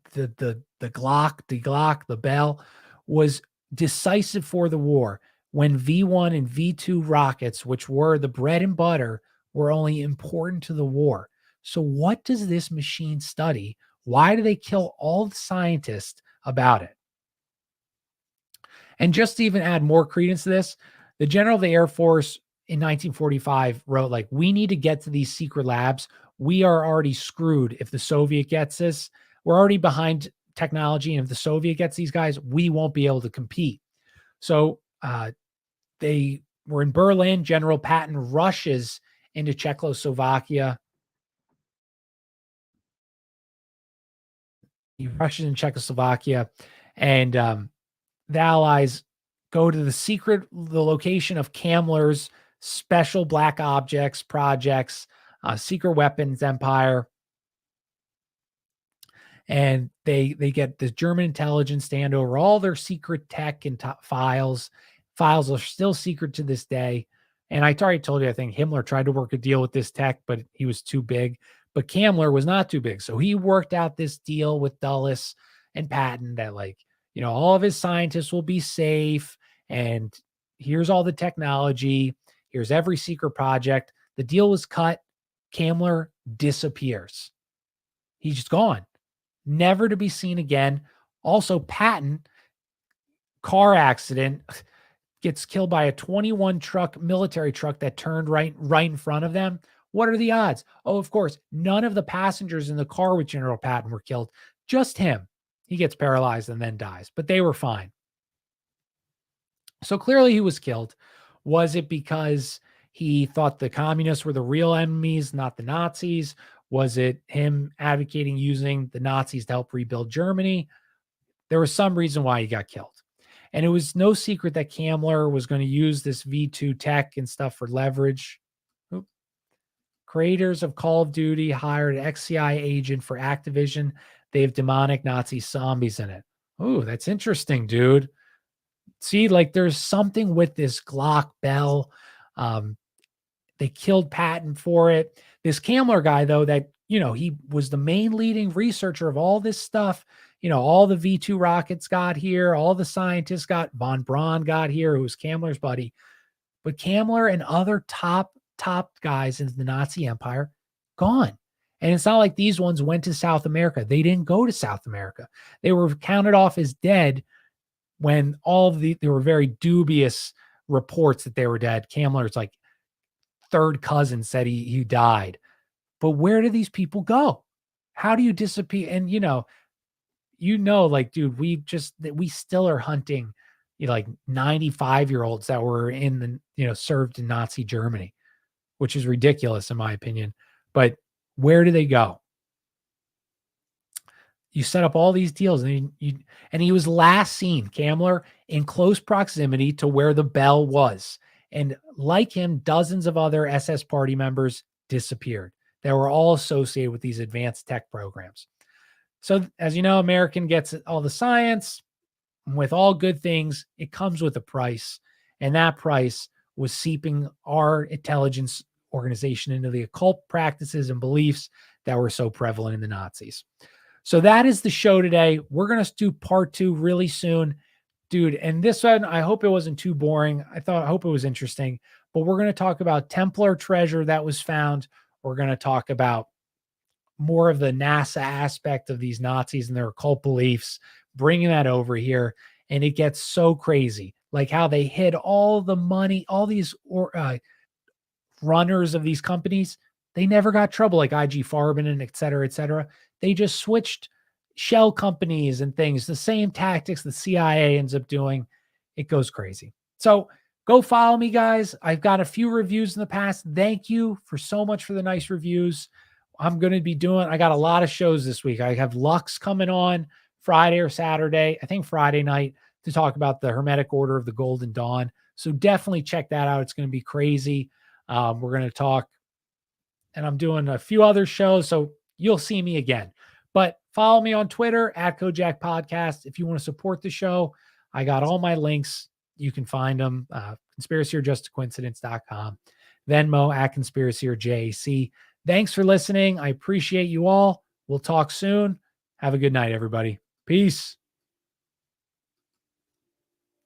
bell was decisive for the war, when V1 and V2 rockets, which were the bread and butter, were only important to the war. So what does this machine study Why do they kill all the scientists about it? And just to even add more credence to this, the general of the Air Force in 1945 wrote, like, we need to get to these secret labs. We are already screwed if the Soviet gets this. We're already behind technology. And if the Soviet gets these guys, we won't be able to compete. So they were in Berlin. General Patton rushes into Czechoslovakia. He rushes in Czechoslovakia, and the Allies go to the location of Kammler's special black objects projects, secret weapons empire. And they get the German intelligence to hand over all their secret tech and files. Files are still secret to this day. And I already told you, I think Himmler tried to work a deal with this tech, but he was too big. But Kammler was not too big. So he worked out this deal with Dulles and Patton that, like, all of his scientists will be safe. And here's all the technology. Here's every secret project. The deal was cut. Kammler disappears. He's just gone, never to be seen again. Also, Patton, car accident, gets killed by a 21 truck military truck that turned right in front of them. What are the odds? Oh, of course, none of the passengers in the car with General Patton were killed. Just him. He gets paralyzed and then dies, but they were fine. So clearly he was killed. Was it because he thought the communists were the real enemies, not the Nazis? Was it him advocating using the Nazis to help rebuild Germany? There was some reason why he got killed. And it was no secret that Kammler was going to use this V2 tech and stuff for leverage. Creators of Call of Duty hired an ex-CIA agent for Activision. They have demonic Nazi zombies in it. Oh, that's interesting, dude. See, like, there's something with this Glock Bell. They killed Patton for it. This Kammler guy, though, that, he was the main leading researcher of all this stuff. All the V2 rockets got here. All the scientists von Braun got here, who was Kammler's buddy. But Kammler and other top guys in the Nazi empire, gone. And it's not like these ones went to South America. They didn't go to South America. They were counted off as dead when there were very dubious reports that they were dead. Kammler's like third cousin said he died. But where do these people go? How do you disappear? And like, dude, we still are hunting, like 95-year-olds that were in the, served in Nazi Germany, which is ridiculous in my opinion. But where do they go? You set up all these deals, and he was last seen, Kammler, in close proximity to where the bell was. And like him, dozens of other SS party members disappeared that were all associated with these advanced tech programs. So, as you know, American gets all the science. With all good things, it comes with a price. And that price was seeping our intelligence organization into the occult practices and beliefs that were so prevalent in the Nazis. So that is the show today. We're going to do part 2 really soon, dude. And this one, I hope it wasn't too boring. I hope it was interesting, but we're going to talk about Templar treasure that was found. We're going to talk about more of the NASA aspect of these Nazis and their occult beliefs, bringing that over here. And it gets so crazy, like how they hid all the money, all these runners of these companies. They never got trouble, like IG Farben and et cetera, et cetera. They just switched shell companies and things, the same tactics the CIA ends up doing. It goes crazy. So go follow me, guys. I've got a few reviews in the past. Thank you so much for the nice reviews. I'm going to be I got a lot of shows this week. I have Lux coming on Friday or Saturday, I think Friday night, to talk about the Hermetic Order of the Golden Dawn. So definitely check that out. It's going to be crazy. We're going to talk, and I'm doing a few other shows, so you'll see me again. But follow me on Twitter at Kojak Podcast. If you want to support the show, I got all my links. You can find them. Conspiracy or Just a Coincidence.com. Venmo at Conspiracy or JAC. Thanks for listening. I appreciate you all. We'll talk soon. Have a good night, everybody. Peace.